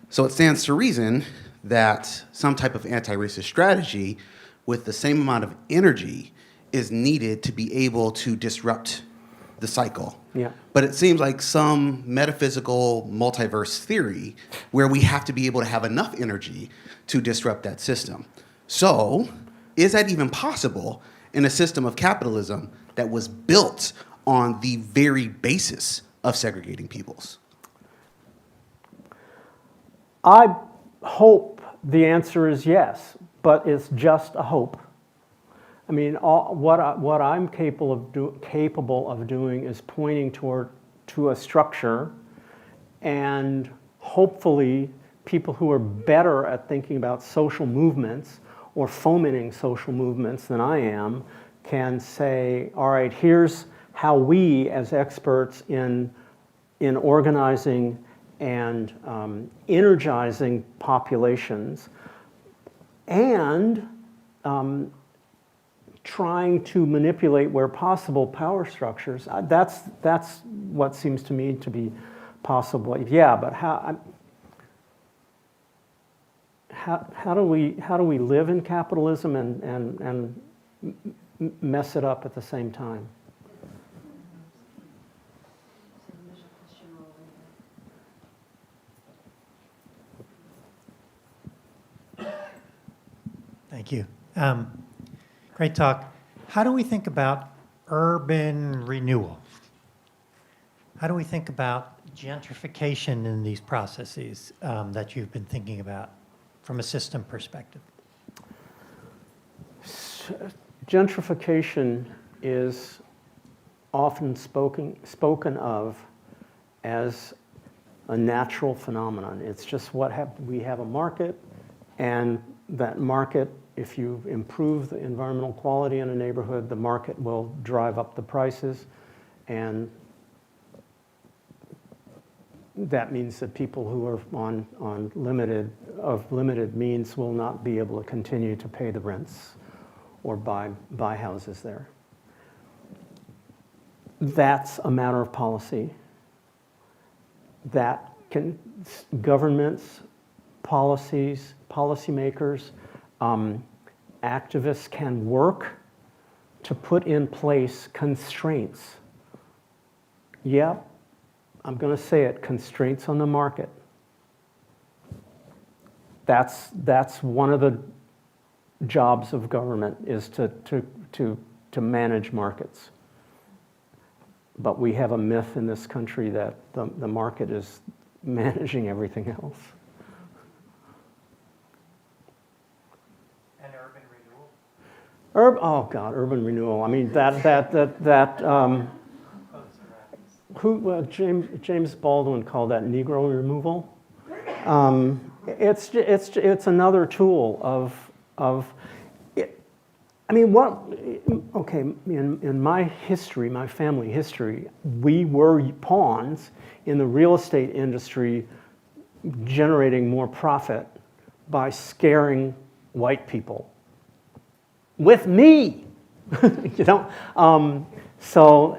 So it stands to reason that some type of anti-racist strategy with the same amount of energy is needed to be able to disrupt the cycle. Yeah. But it seems like some metaphysical multiverse theory where we have to be able to have enough energy to disrupt that system. So is that even possible in a system of capitalism that was built on the very basis of segregating peoples? I hope the answer is yes, but it's just a hope. I mean, what I'm capable of doing is pointing to a structure, and hopefully people who are better at thinking about social movements or fomenting social movements than I am can say, all right, here's how we as experts in organizing and energizing populations and trying to manipulate where possible power structures. That's what seems to me to be possible. Yeah, but how do we live in capitalism and mess it up at the same time? Thank you. Great talk. How do we think about urban renewal? How do we think about gentrification in these processes that you've been thinking about from a system perspective? Gentrification is often spoken of as a natural phenomenon. It's just we have a market, and that market, if you improve the environmental quality in a neighborhood, the market will drive up the prices, and that means that people who are on limited means will not be able to continue to pay the rents or buy houses there. That's a matter of policy. That governments, policymakers, activists can work to put in place constraints. Yep, I'm going to say it, constraints on the market. That's one of the jobs of government, is to manage markets. But we have a myth in this country that the market is managing everything else. And urban renewal? Oh God, urban renewal. I mean James Baldwin called that Negro removal. It's another tool of it. I mean, in my history, my family history, we were pawns in the real estate industry, generating more profit by scaring white people with me. You know, so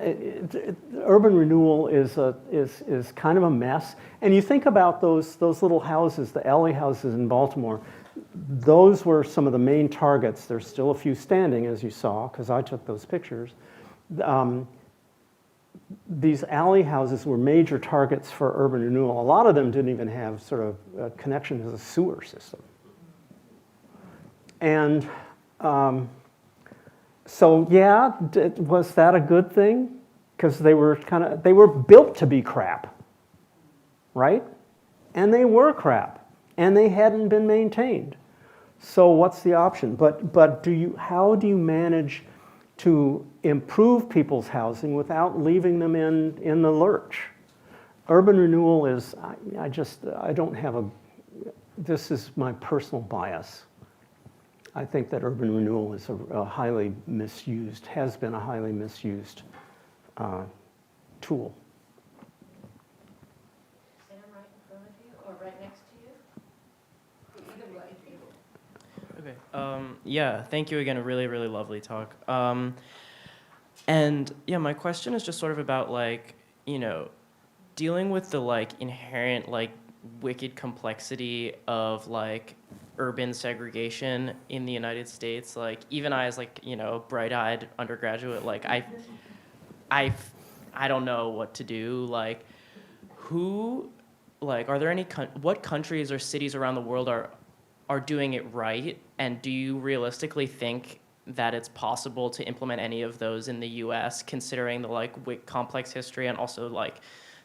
urban renewal is kind of a mess. And you think about those little houses, the alley houses in Baltimore. Those were some of the main targets. There's still a few standing, as you saw, because I took those pictures. These alley houses were major targets for urban renewal. A lot of them didn't even have sort of a connection to the sewer system. And so yeah, was that a good thing? Because they were built to be crap, right? And they were crap, and they hadn't been maintained. So what's the option? But how do you manage to improve people's housing without leaving them in the lurch? Urban renewal is, I don't have this is my personal bias. I think that urban renewal is a highly misused, has been a highly misused tool. Sam, right in front of you, or right next to you? Either way. Okay. Yeah, thank you again. A really, really lovely talk. And yeah, my question is just sort of about like, you know, dealing with the like inherent like wicked complexity of like urban segregation in the United States. Like even I, as like, you know, bright-eyed undergraduate, like I don't know what to do. Like who, like, are there any, what countries or cities around the world are doing it right? And do you realistically think that it's possible to implement any of those in the US, considering the like complex history and also like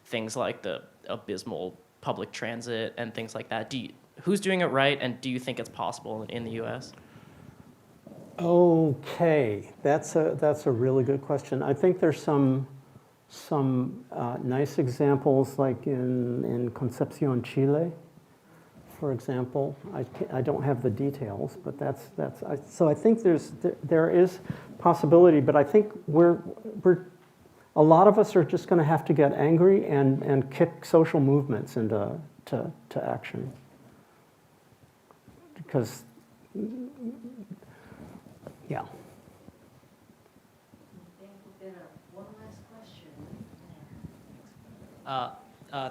things like the abysmal public transit and things like that? Who's doing it right, and do you think it's possible in the US? Okay, that's a really good question. I think there's some nice examples, like in Concepcion, Chile, for example. I don't have the details, but so I think there is possibility. But I think a lot of us are just going to have to get angry and kick social movements into action. Because, yeah. One last question.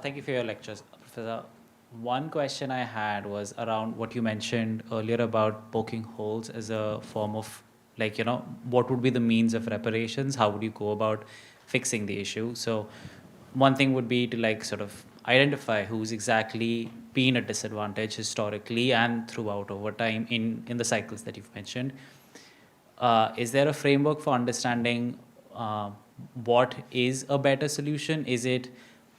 Thank you for your lectures, Professor. One question I had was around what you mentioned earlier about poking holes as a form of, like, you know, what would be the means of reparations? How would you go about fixing the issue? So one thing would be to like sort of identify who's exactly been at disadvantage historically and throughout over time in the cycles that you've mentioned. Is there a framework for understanding what is a better solution? Is it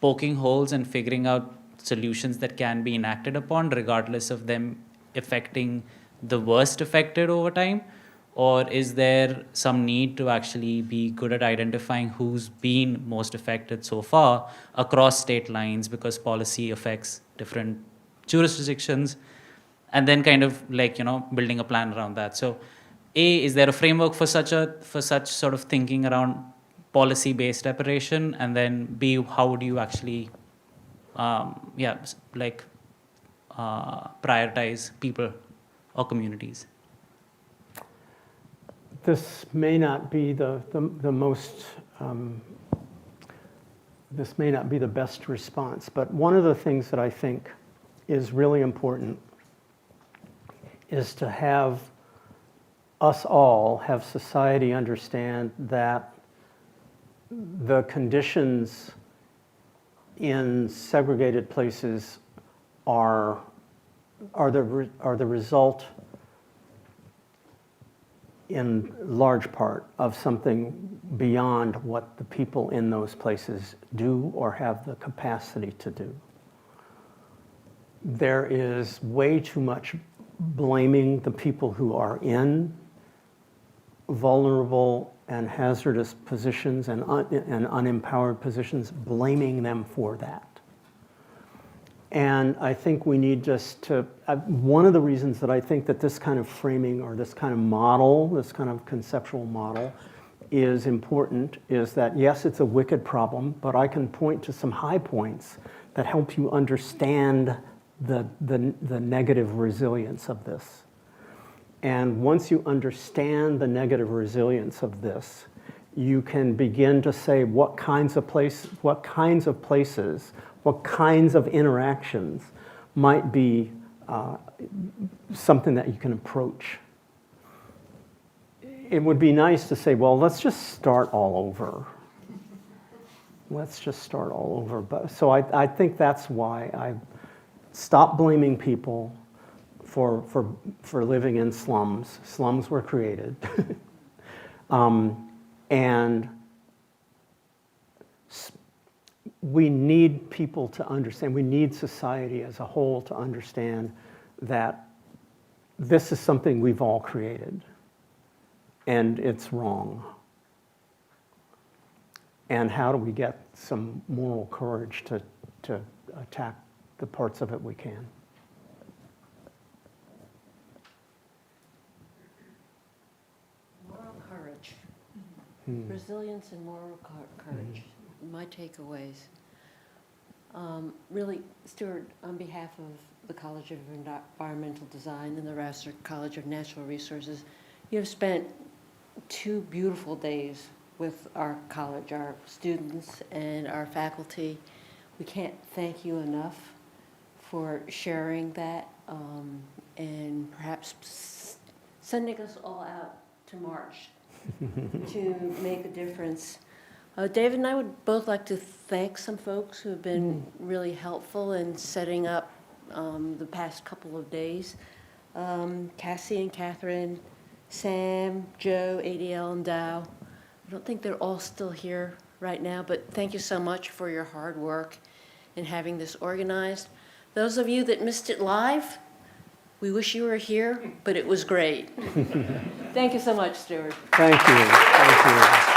poking holes and figuring out solutions that can be enacted upon regardless of them affecting the worst affected over time? Or is there some need to actually be good at identifying who's been most affected so far across state lines, because policy affects different jurisdictions, and then kind of like, you know, building a plan around that? So A, is there a framework for such sort of thinking around policy-based reparation? And then B, how would you actually prioritize people or communities? This may not be the most, this may not be the best response, but one of the things that I think is really important is to have us all, have society understand that the conditions in segregated places are the result in large part of something beyond what the people in those places do or have the capacity to do. There is way too much blaming the people who are in vulnerable and hazardous positions and unempowered positions, blaming them for that. And I think we need just to, one of the reasons that I think that this kind of framing or this kind of model, this kind of conceptual model is important is that, yes, it's a wicked problem, but I can point to some high points that help you understand the negative resilience of this. And once you understand the negative resilience of this, you can begin to say what kinds of places, what kinds of interactions might be something that you can approach. It would be nice to say, well, let's just start all over. Let's just start all over. But, so I think that's why I stopped blaming people for living in slums. Slums were created. And we need people to understand, we need society as a whole to understand that this is something we've all created, and it's wrong. And how do we get some moral courage to attack the parts of it we can? Moral courage. Resilience and moral courage. My takeaways. Really, Stuart, on behalf of the College of Environmental Design and the Raster College of Natural Resources, you have spent 2 beautiful days with our college, our students and our faculty. We can't thank you enough for sharing that and perhaps sending us all out to march to make a difference. David and I would both like to thank some folks who have been really helpful in setting up the past couple of days. Cassie and Catherine, Sam, Joe, ADL, and Dow. I don't think they're all still here right now, but thank you so much for your hard work in having this organized. Those of you that missed it live, we wish you were here, but it was great. Thank you so much, Stuart. Thank you. Thank you.